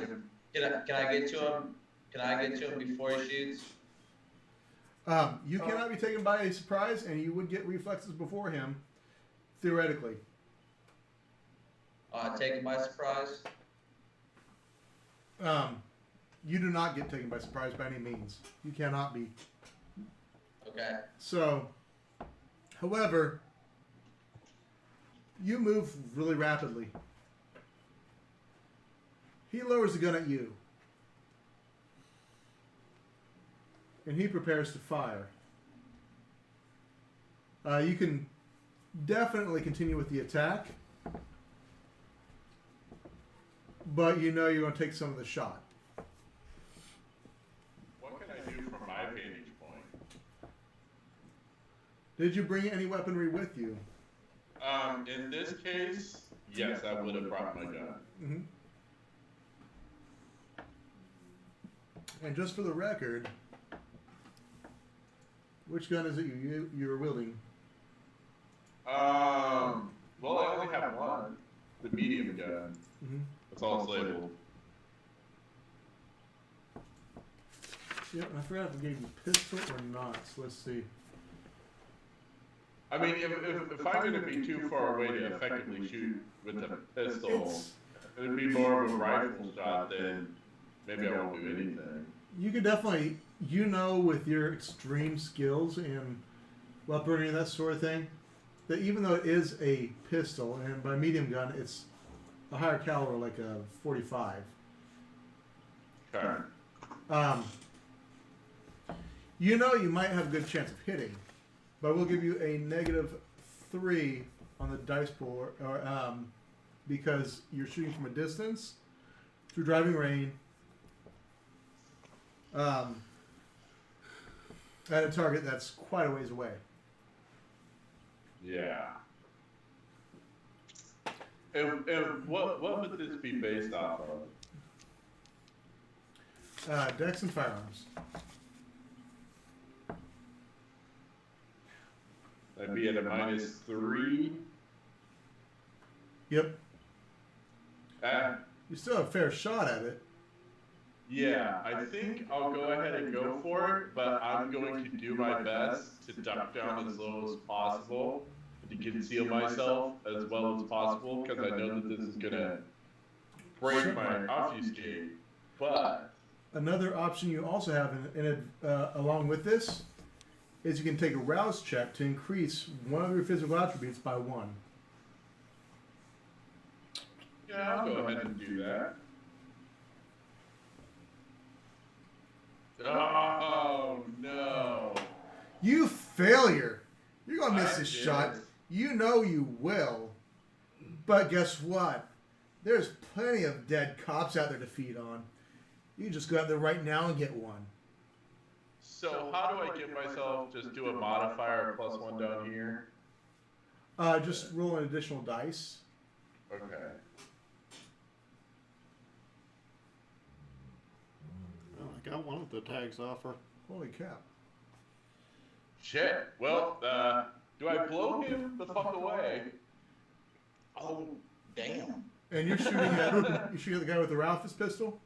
get, him. can I get to him? Can I get to him before he shoots? You cannot be taken by a surprise, and you would get reflexes before him, theoretically. Taken by surprise? You do not get taken by surprise by any means. You cannot be. Okay. So, however, you move really rapidly. He lowers the gun at you. And he prepares to fire. You can definitely continue with the attack. But you know you're going to take some of the shot. What can I do from my vantage point? Did you bring any weaponry with you? In this case, yes, I would have brought my gun. Mm-hmm. And just for the record, which gun is it you're wielding? Well, I only have one, the medium gun. Mm-hmm. That's all it's labeled. Yep, I forgot if I gave you pistol or not, so let's see. I mean, if I'm going to be too far away to effectively shoot with a pistol, it would be more of a rifle shot, then maybe I won't do anything. You could definitely, with your extreme skills in weaponry and that sort of thing, that even though it is a pistol, and by medium gun, it's a higher caliber, like a 45. Okay. You might have a good chance of hitting, but we'll give you a -3 on the dice pool, because you're shooting from a distance, through driving rain, at a target that's quite a ways away. Yeah. And what would this be based off of? Dex and firearms. I'd be at a -3. Yep. Uh, You still have a fair shot at it. yeah, I think I'll go ahead and go for it, but I'm going to do my best to duck down as low as possible, to conceal myself as well as possible, because I know that this is going to break my obfuscate. But Another option you also have along with this is you can take a rouse check to increase one of your physical attributes by 1. yeah, I'll go ahead and do that. Oh no! You failure! You're gonna miss I this did. shot. You know you will. But guess what? There's plenty of dead cops out there to feed on. You just go out there right now and get one. So how do I get myself? Just do a modifier +1 down here. Just roll an additional dice. Okay. Oh, I got one of the tags off her. Holy cap. Shit. Well, do I blow him the fuck away? Oh, damn. And you're shooting at the guy with the Ralphus pistol?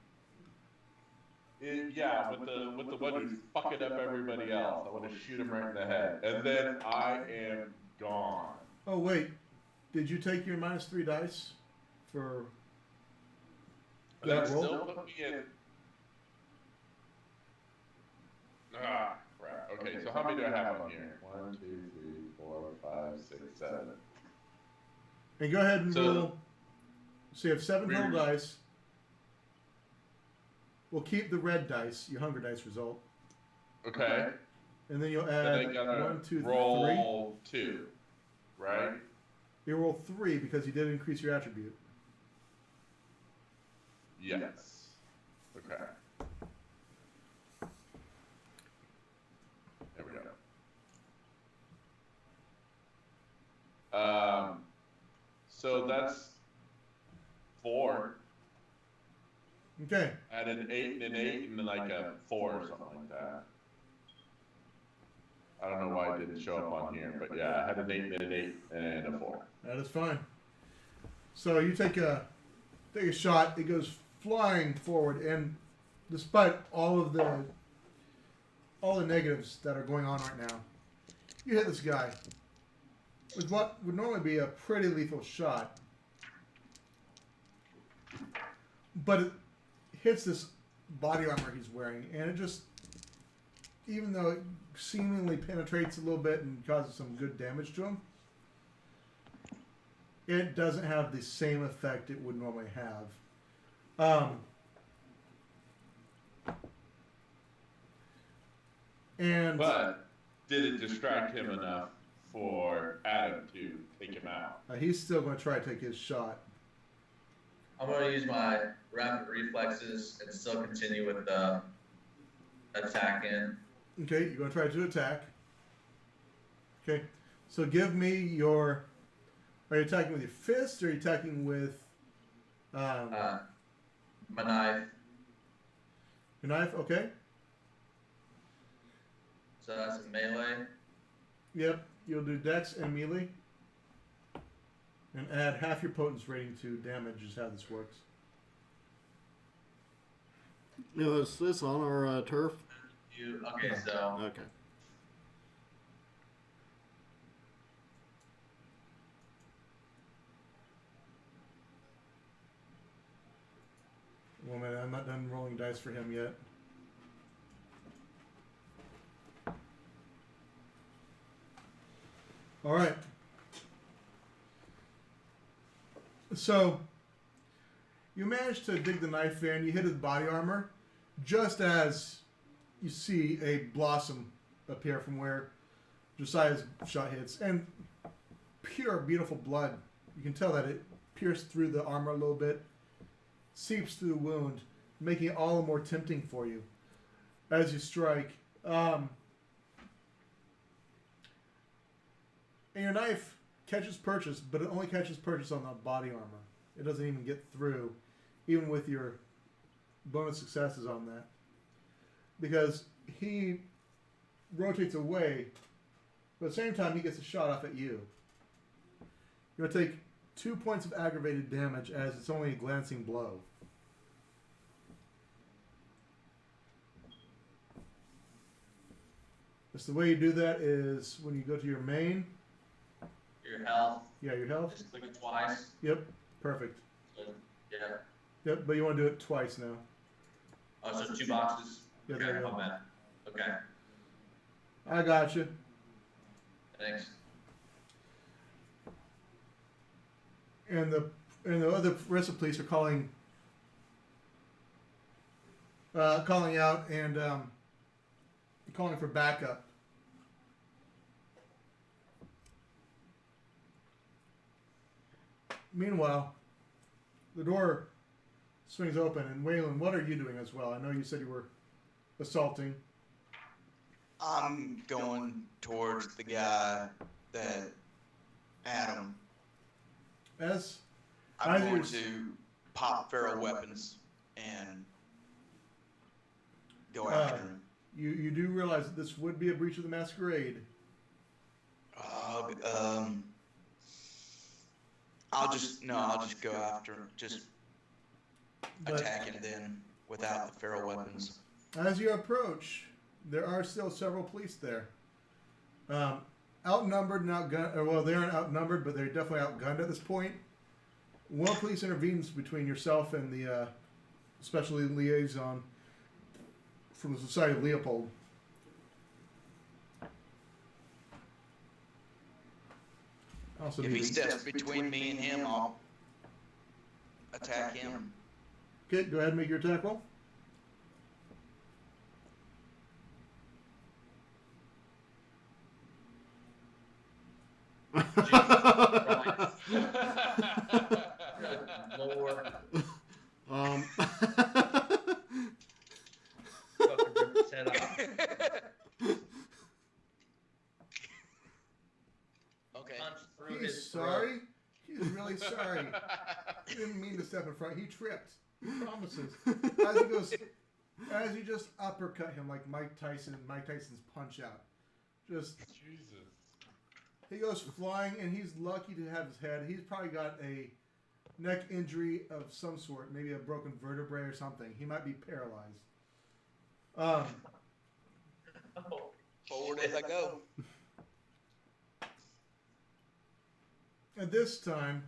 Yeah, with the one who's fucking up everybody else. I want to shoot him right in the head, and then I am gone. Oh wait. Did you take your -3 dice for And that that roll? still put me in. Ah, crap. Okay, so how many do I have on here? 1, 2, 3, 4, 5, 6, 7. And go ahead and So- roll. So you have 7 total Weird. dice. We'll keep the red dice, your hunger dice result, Okay. and then you'll Then add I gotta 1, 2, 3. roll 2, right? You roll 3 because you did increase your attribute. Yes. Okay. There we go. So that's 4. Okay. Add an 8 and an 8 and then like a 4 or something like that. I don't know why it didn't show up on here, but yeah, I had an 8 and an 8 and a 4. That is fine. So you take a shot. It goes flying forward, and despite all the negatives that are going on right now, you hit this guy with what would normally be a pretty lethal shot, but it hits this body armor he's wearing, and it just, even though it seemingly penetrates a little bit and causes some good damage to him, it doesn't have the same effect it would normally have. But did it distract him enough for Adam to take him out? He's still going to try to take his shot. I'm going to use my rapid reflexes and still continue with the attacking. Okay, you're going to try to attack. Okay, so give me your... Are you attacking with your fist, or are you attacking with... My knife. your knife? Okay. So that's a melee. Yep, you'll do dex and melee. And add half your potence rating to damage is how this works. Now, is this on our turf? Okay, so Okay. Well, man, I'm not done rolling dice for him yet. All right. So, you manage to dig the knife in. You hit his body armor just as you see a blossom appear from where Josiah's shot hits. And pure, beautiful blood. You can tell that it pierced through the armor a little bit, seeps through the wound, making it all the more tempting for you as you strike. And your knife catches purchase, but it only catches purchase on the body armor. It doesn't even get through, even with your bonus successes on that. Because he rotates away, but at the same time he gets a shot off at you. You're going to take 2 points of aggravated damage as it's only a glancing blow. That's the way you do that is when you go to your main. your health. Yeah, your health. Just click it twice. Yep, perfect. So, yeah. Yep, but you want to do it twice now. Oh, so it's 2 boxes. Yeah, Okay, there you go. my bad. Okay, I got you. thanks. And the other rest of the police are calling out and calling for backup. Meanwhile, the door swings open, and Waylon, what are you doing as well? I know you said you were assaulting. I'm going towards the guy that Adam. As I'm Either going s- to pop feral weapons and go Uh, after him. you do realize that this would be a breach of the masquerade. I'll just go after him. Just But attack him then without the feral weapons. as you approach, there are still several police there. Outnumbered and outgunned. Well, they aren't outnumbered, but they're definitely outgunned at this point. One police intervenes between yourself and the special liaison from the Society of Leopold. Also, If he need- steps between me and him, I'll attack him. Okay, go ahead and make your attack roll. Good Lord. Fucking rip his head off. Okay. Punch through He's his sorry. He's really sorry. He didn't mean to step in front. He tripped. He promises. As you just uppercut him like Mike Tyson and Mike Tyson's Punch Out. Just Jesus. he goes flying, and he's lucky to have his head. He's probably got a neck injury of some sort, maybe a broken vertebrae or something. He might be paralyzed. Oh, Forward as I go. At this time,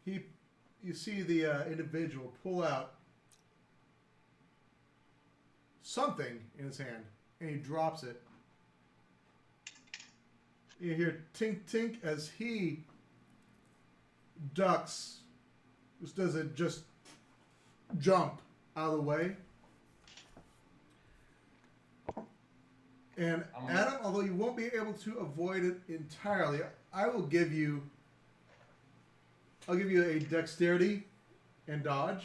you see the individual pull out something in his hand, and he drops it. You hear tink tink as he ducks. Just does it just jump out of the way. And Adam, although you won't be able to avoid it entirely, I'll give you a dexterity and dodge.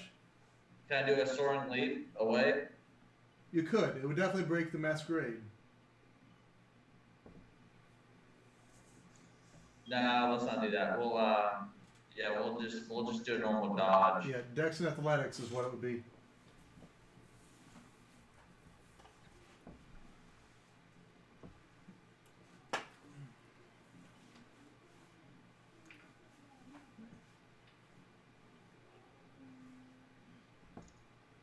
can I do a soaring leap away? You could. It would definitely break the masquerade. Nah, let's not do that. We'll we'll just do a normal dodge. Yeah, dex and athletics is what it would be.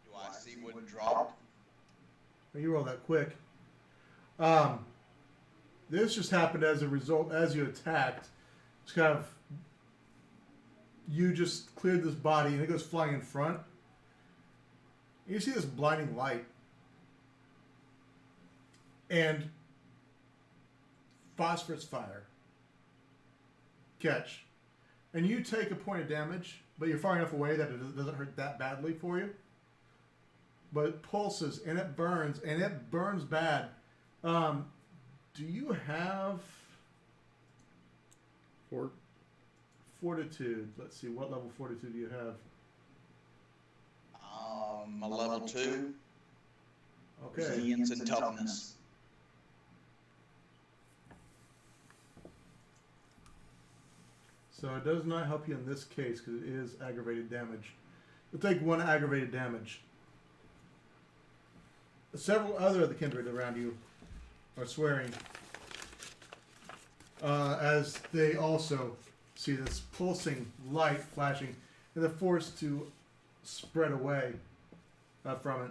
Do I see what dropped? You roll that quick. This just happened as a result, as you attacked. It's kind of, you just cleared this body and it goes flying in front. You see this blinding light. And phosphorus fire. Catch. And you take a point of damage, but you're far enough away that it doesn't hurt that badly for you. But it pulses and it burns bad. Do you have fortitude? Let's see, what level fortitude do you have? A level 2. Okay. Resilience and toughness. So it does not help you in this case because it is aggravated damage. You'll take 1 aggravated damage. Several other of the kindred around you are swearing as they also see this pulsing light flashing, and they're forced to spread away from it.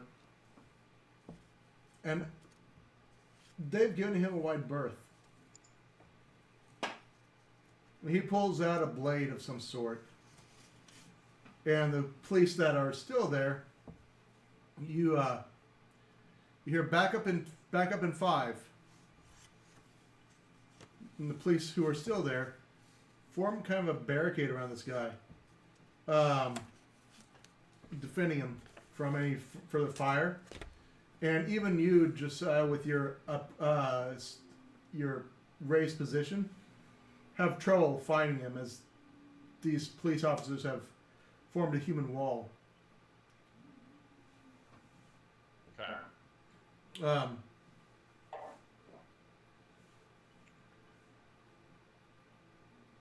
And they've given him a wide berth. He pulls out a blade of some sort, and the police that are still there, you hear back up in 5. And the police who are still there form kind of a barricade around this guy, defending him from any further fire. And even you, just with your raised position, have trouble finding him as these police officers have formed a human wall. Okay.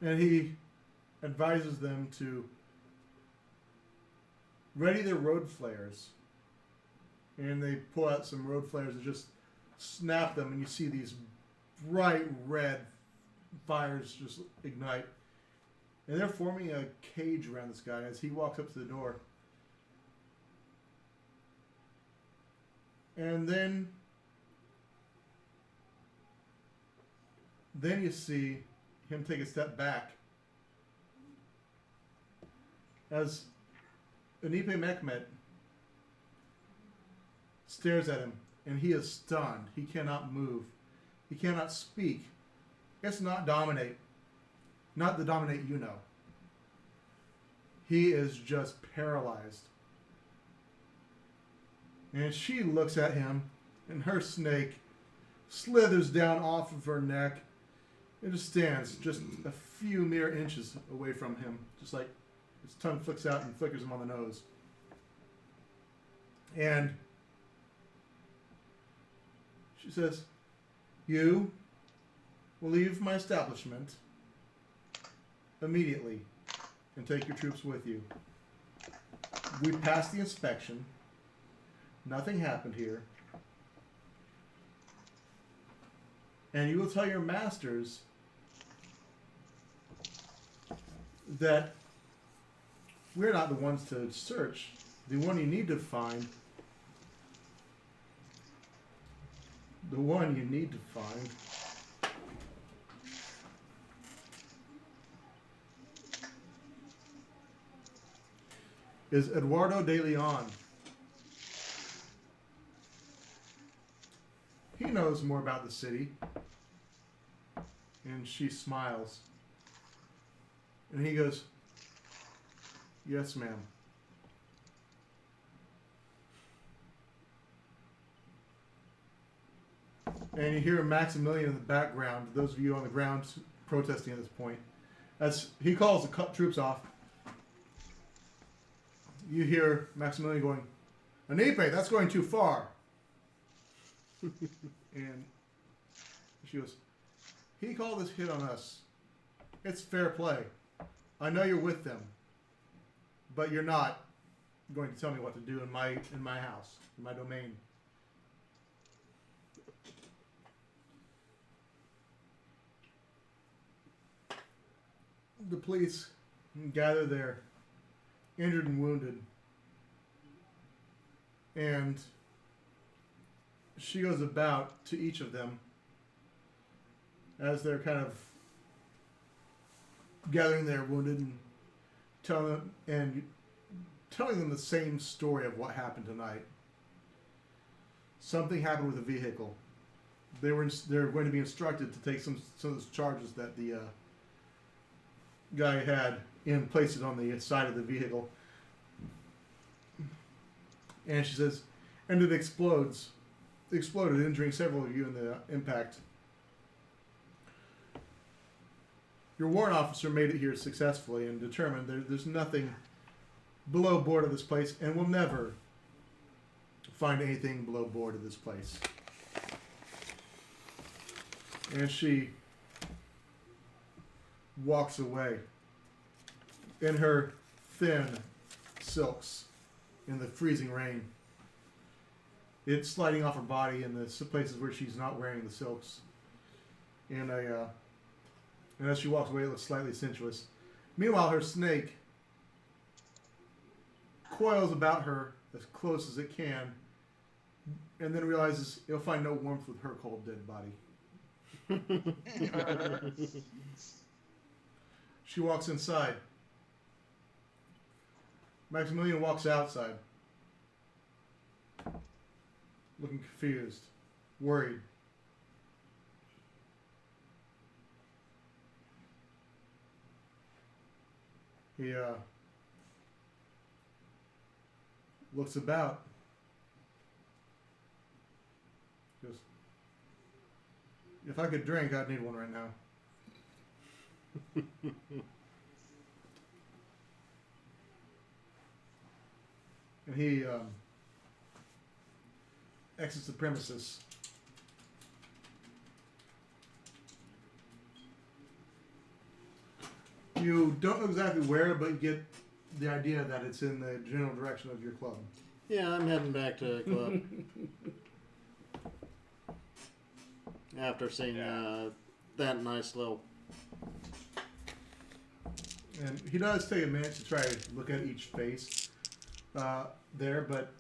And he advises them to ready their road flares. And they pull out some road flares and just snap them, and you see these bright red fires just ignite. And they're forming a cage around this guy as he walks up to the door. And then you see him take a step back as Anipe Mehmet stares at him, and he is stunned. He cannot move. He cannot speak. It's not dominate. Not the dominate you know. He is just paralyzed. And she looks at him, and her snake slithers down off of her neck It just stands just a few mere inches away from him, just like his tongue flicks out and flickers him on the nose. And she says, "You will leave my establishment immediately and take your troops with you. We passed the inspection. Nothing happened here. And you will tell your masters that we're not the ones to search. The one you need to find, is Eduardo de Leon. He knows more about the city." And she smiles. And he goes, "Yes, ma'am." And you hear Maximilian in the background, those of you on the ground protesting at this point. As he calls the troops off, you hear Maximilian going, "Anipe, that's going too far." And she goes, "He called this hit on us. It's fair play. I know you're with them, but you're not going to tell me what to do in my house, in my domain." The police gather there, injured and wounded, and she goes about to each of them as they're kind of gathering their wounded and telling them the same story of what happened tonight. Something happened with the vehicle. They're going to be instructed to take some of those charges that the guy had and place it on the side of the vehicle. And she says, "And it exploded, injuring several of you in the impact. Your warrant officer made it here successfully and determined there's nothing below board of this place, and will never find anything below board of this place." And she walks away in her thin silks in the freezing rain. It's sliding off her body in the places where she's not wearing the silks. And as she walks away, it looks slightly sensuous. Meanwhile, her snake coils about her as close as it can, and then realizes it'll find no warmth with her cold, dead body. She walks inside. Maximilian walks outside, looking confused, worried. He looks about. Goes, "If I could drink, I'd need one right now." And he exits the premises. You don't know exactly where, but you get the idea that it's in the general direction of your club. Yeah, I'm heading back to the club. After seeing that nice little... And he does take a minute to try to look at each face there, but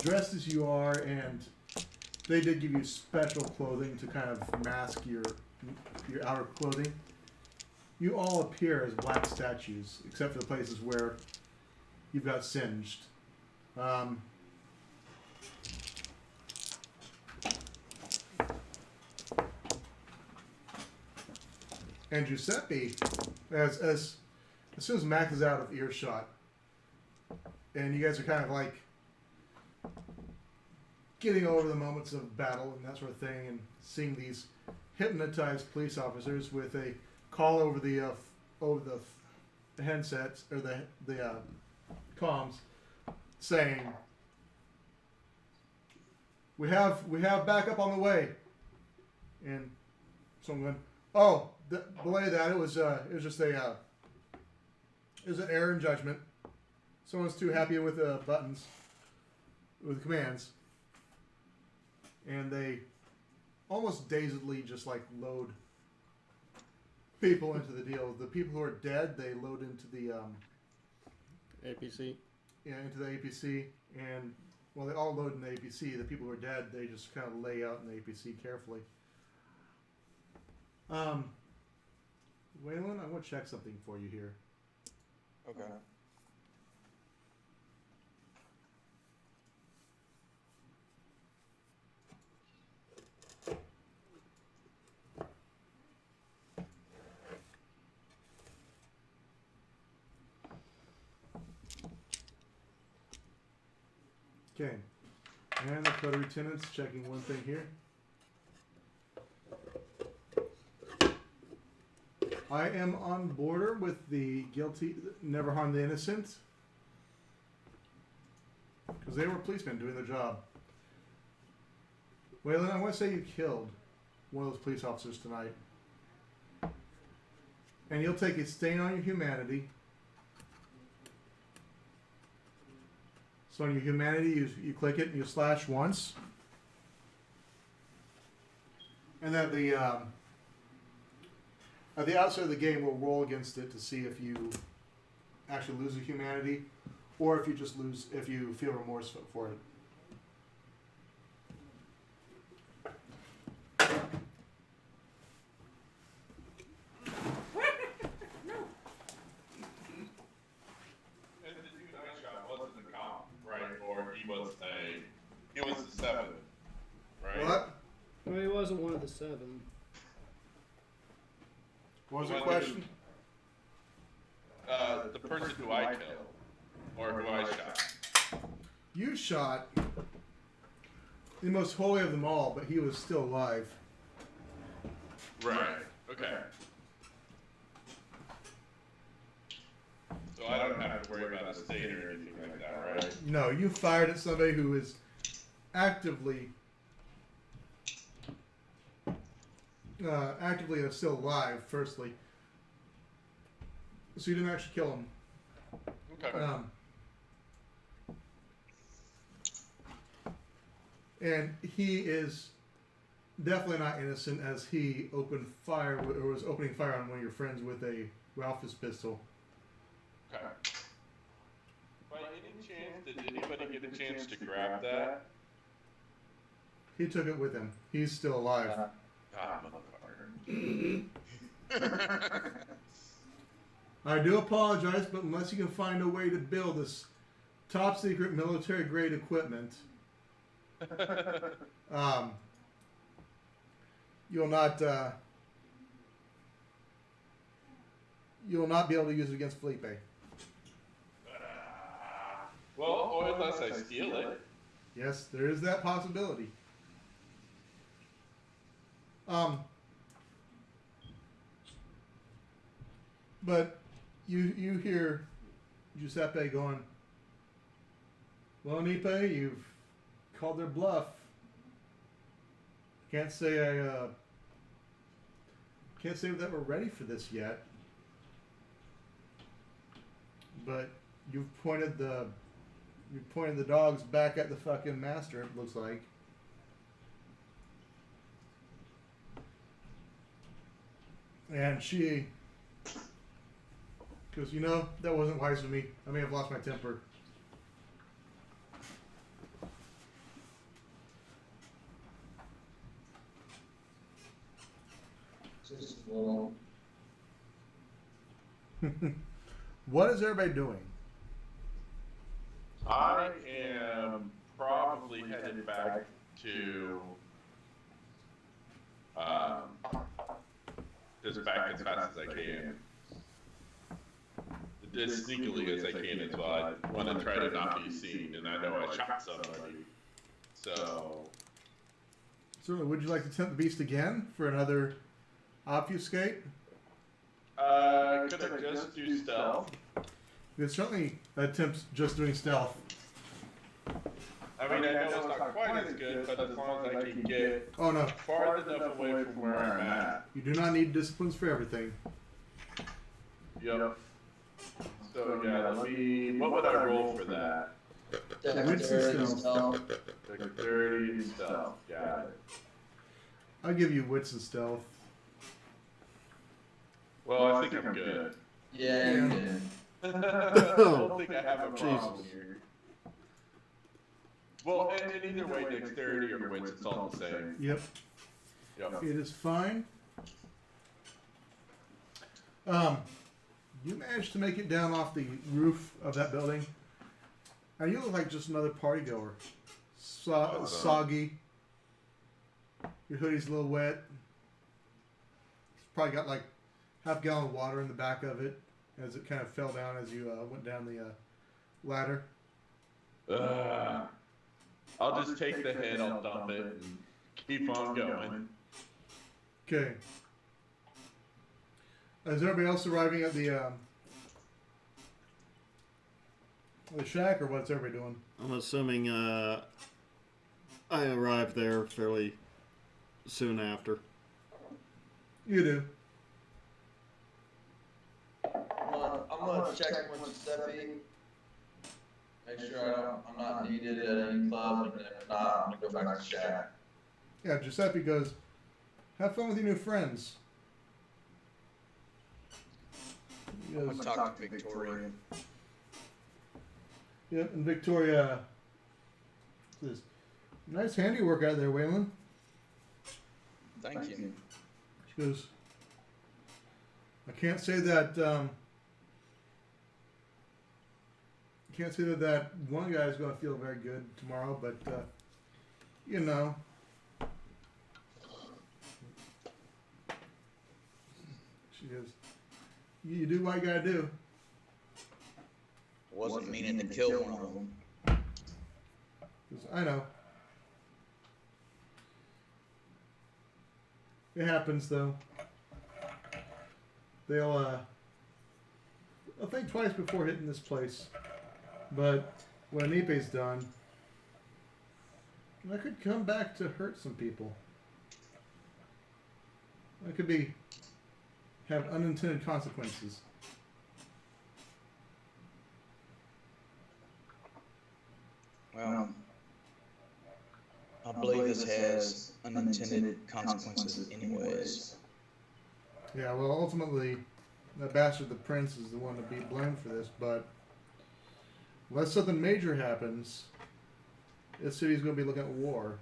dressed as you are, and they did give you special clothing to kind of mask your outer clothing. You all appear as black statues, except for the places where you've got singed. And Giuseppe, as soon as Max is out of earshot, and you guys are kind of like getting over the moments of battle and that sort of thing, and seeing these hypnotize police officers with a call over the headsets or the comms, saying, "We have backup on the way," and someone went, "Oh, belay that. It was just a it was an error in judgment. Someone's too happy with the buttons, with commands," and they almost dazedly just like load people into the deal. The people who are dead, they load into the APC. into the APC, and well, they all load in the APC. The people who are dead, they just kind of lay out in the APC carefully. Waylon, I want to check something for you here. Okay. Okay, and the coterie lieutenant's checking one thing here. I am on border with the guilty, never harm the innocent, because they were policemen doing their job. Waylon, I want to say you killed one of those police officers tonight, and you'll take a stain on your humanity. So on your humanity, you click it and you slash once, and then at the outset of the game, we'll roll against it to see if you actually lose a humanity, or if you just lose, if you feel remorse for it. And the dude I shot wasn't a cop, right? Or he was the seventh, right? What? Well, he wasn't one of the 7. What was the question? The person who I killed, or who I shot. You shot the most holy of them all, but he was still alive. Right. Okay. So I don't have to worry about a state or anything like that, right? No, you fired at somebody who is actively still alive, firstly. So you didn't actually kill him. Okay. And he is definitely not innocent, as he opened fire, or was opening fire on one of your friends with a Ralphus pistol. Okay. By any chance, did anybody get a chance to grab that? He took it with him. He's still alive. Ah, motherfucker. I do apologize, but unless you can find a way to build this top secret military grade equipment, you'll not be able to use it against Felipe. Well, or unless I steal it. Yes, there is that possibility. But you hear Giuseppe going, "Well, Nipe, you've called their bluff. Can't say that we're ready for this yet. But you've pointed the dogs back at the fucking master, it looks like." And she goes, "That wasn't wise of me. I may have lost my temper." Just a little. What is everybody doing? I am probably headed back to just back as fast as I can. As sneakily as I can as well. I want to try to not be seen, and I know I shot somebody. So Certainly. Would you like to tempt the beast again for another obfuscate? Could I just do stealth? You could certainly attempt just doing stealth. I mean, I know it's not quite as good, but as long as I can get Oh no, far enough away from where I'm at. you do not need disciplines for everything. Yep. So yeah, what would I roll for that? Dexterity, stealth. Dexterity and stealth. Got it. I'll give you wits and stealth. Well, I think I'm good. Yeah, you did. I don't think I have a problem here. Well, and either way, dexterity or wits, it's all the same. Yep, Yep. it is fine. You managed to make it down off the roof of that building. And you look like just another party goer. Soggy. Your hoodie's a little wet. It's probably got like half a gallon of water in the back of it as it kind of fell down as you went down the ladder. I'll just take the hit, I'll dump it, and keep on going. Okay. Is everybody else arriving at the shack, or what's everybody doing? I'm assuming I arrived there fairly soon after. You do. I'm gonna check with Giuseppe. Make sure I'm not needed at any club, and if not, I'm gonna go back to shack. Yeah, Giuseppe goes, have fun with your new friends. He I'm goes, gonna talk to Victoria. yep, and Victoria says, nice handiwork out there, Waylon. Thank you. She goes, I can't say that, that one guy's going to feel very good tomorrow, but, you know. She goes, you do what you got to do. Wasn't meaning to kill one of them. She goes, I know. It happens, though. They'll think twice before hitting this place. But when Anipe's done, that could come back to hurt some people. That could have unintended consequences. Well, I believe this has unintended consequences anyways. Yeah, well, ultimately, that bastard, the prince, is the one to be blamed for this, but unless something major happens, this city's going to be looking at war.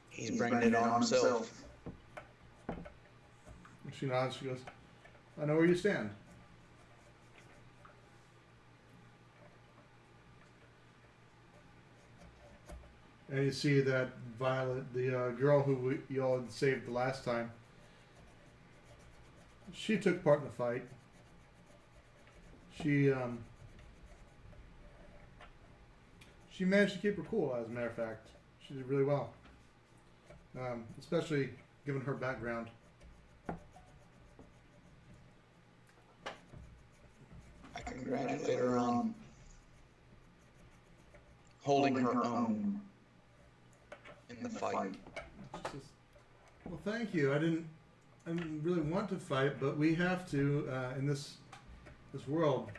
He's bringing it on himself. And she nods, she goes, I know where you stand. And you see that Violet, the girl who you all had saved the last time, she took part in the fight. She managed to keep her cool, as a matter of fact. She did really well. Especially given her background. I congratulate her on holding her own in the fight. She says, well, thank you. I didn't really want to fight, but we have to in this world.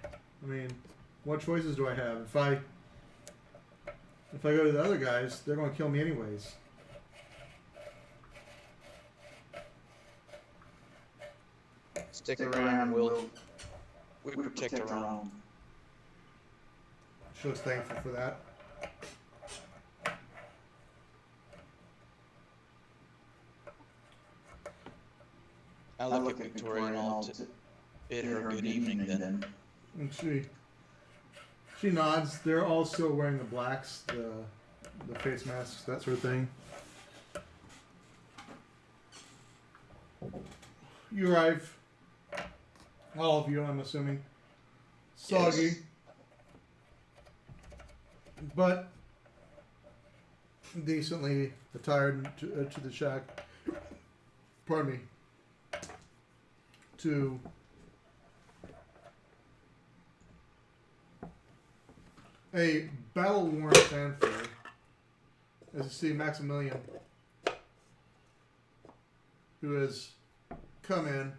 I mean, what choices do I have? If I go to the other guys, they're going to kill me anyways. Stick around, we protect our own. She looks thankful for that. I look at Victoria and I'll bid her good evening then. And she nods. They're all still wearing the blacks, the face masks, that sort of thing. You arrive. All of you, I'm assuming. Soggy. Yes. but decently attired to the shack. Pardon me. To a battle-worn fanfare, as you see Maximilian, who has come in,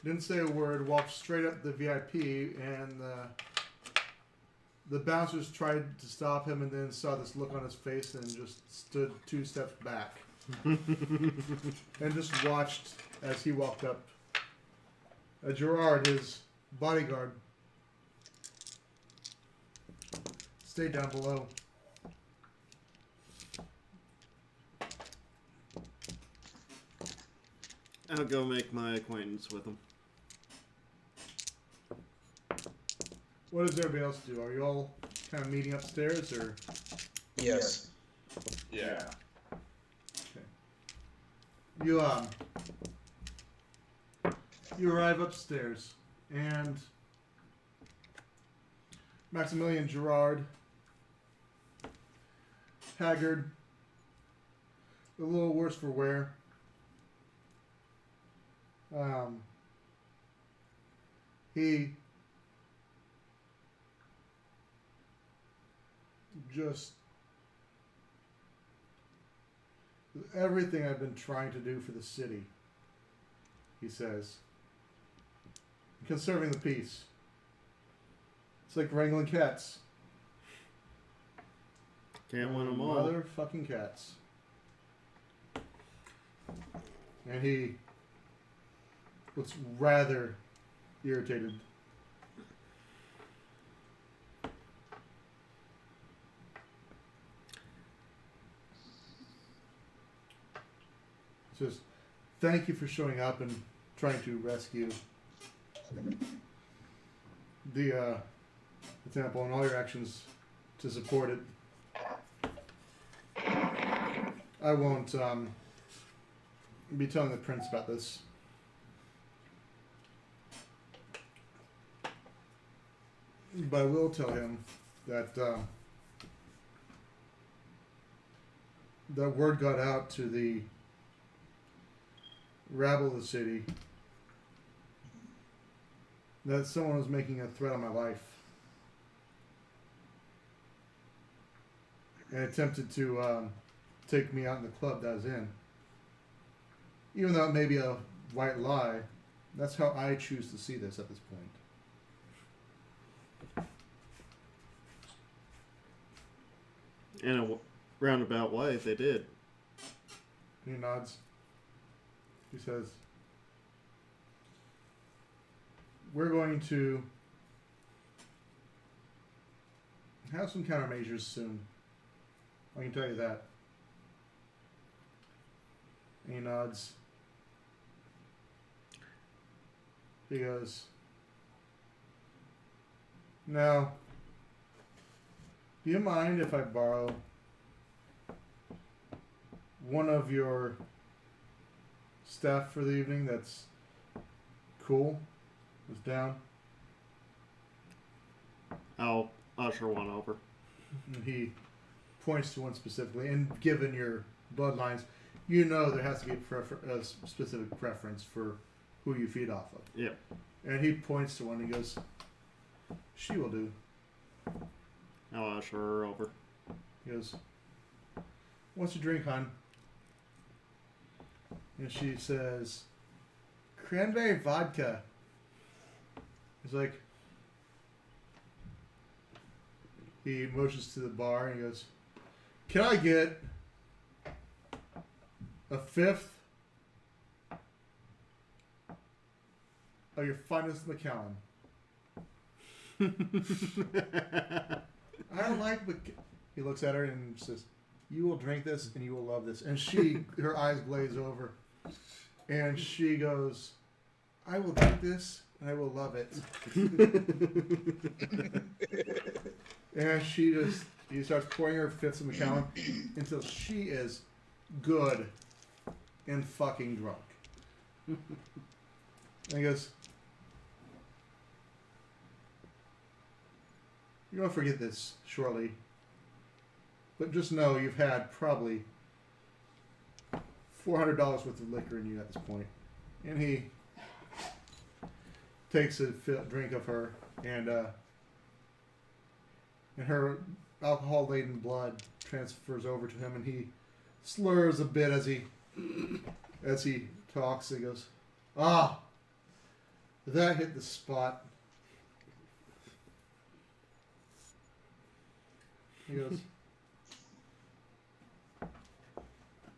didn't say a word, walked straight up the VIP, and the bouncers tried to stop him, and then saw this look on his face and just stood 2 steps back. And just watched as he walked up. Gerard, his bodyguard, stayed down below. I'll go make my acquaintance with him. What does everybody else do? Are you all kind of meeting upstairs, or? Yes. Yeah. You you arrive upstairs, and Maximilian Gerard, haggard, a little worse for wear. He just everything I've been trying to do for the city, he says. Conserving the peace. It's like wrangling cats. Can't win them all. Motherfucking cats. And he looks rather irritated. Says, thank you for showing up and trying to rescue the example and all your actions to support it. I won't be telling the prince about this. But I will tell him that that word got out to the rabble of the city that someone was making a threat on my life and attempted to take me out in the club that I was in. Even though it may be a white lie, that's how I choose to see this at this point. In a roundabout way, they did. He nods. He says, we're going to have some countermeasures soon. I can tell you that. And he nods. He goes, now, do you mind if I borrow one of your staff for the evening that's cool? Is down? I'll usher one over. And he points to one specifically, and given your bloodlines, you know there has to be a specific preference for who you feed off of. Yep. And he points to one and he goes, she will do. I'll usher her over. He goes, what's your drink, hon? And she says, cranberry vodka. He's like, he motions to the bar and he goes, can I get a 5th of your finest Macallan? I don't like He looks at her and says, you will drink this and you will love this. And she, her eyes glaze over. And she goes, I will drink this and I will love it. And he starts pouring her 5ths of Macallan until she is good and fucking drunk. And he goes, You're gonna forget this shortly, but just know you've had probably $400 worth of liquor in you at this point. And he takes a drink of her, and her alcohol-laden blood transfers over to him, and he slurs a bit as he talks. He goes, "Ah, that hit the spot." He goes.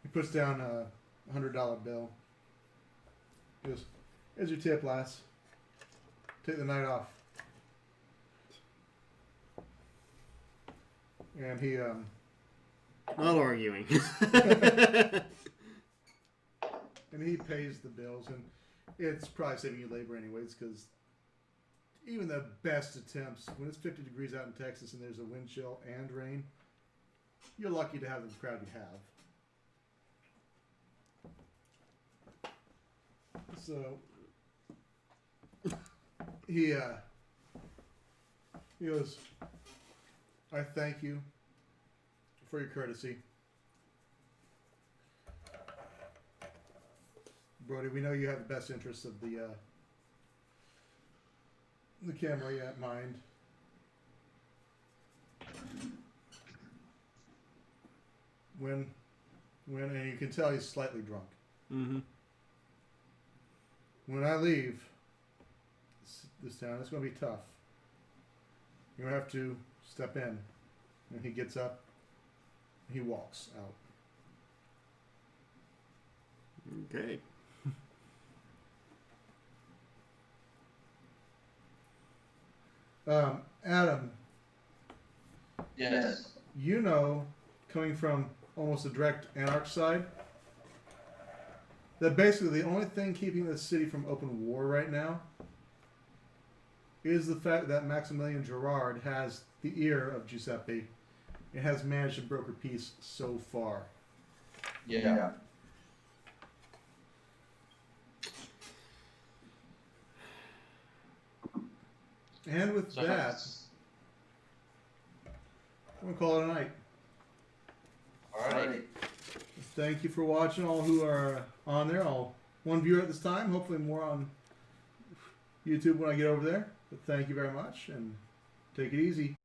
He puts down a $100 bill. He goes, "Here's your tip, lass. Take the night off." And he Not arguing. and he pays the bills, and it's probably saving you labor anyways, because even the best attempts, when it's 50 degrees out in Texas and there's a wind chill and rain, you're lucky to have the crowd you have. So he goes, "I thank you for your courtesy. Brody, we know you have the best interests of the camera at mind. When and you can tell he's slightly drunk. Mm-hmm. When I leave this town, it's going to be tough. You're going to have to step in." And he gets up. He walks out. Okay. Adam, Yes. you know, coming from almost a direct anarch side, that basically the only thing keeping the city from open war right now is the fact that Maximilian Gerard has the ear of Giuseppe and has managed to broker peace so far. Yeah. And with So that, I'm going to call it a night. Alrighty. Thank you for watching, all who are on there. One viewer at this time, hopefully more on YouTube when I get over there. But thank you very much, and take it easy.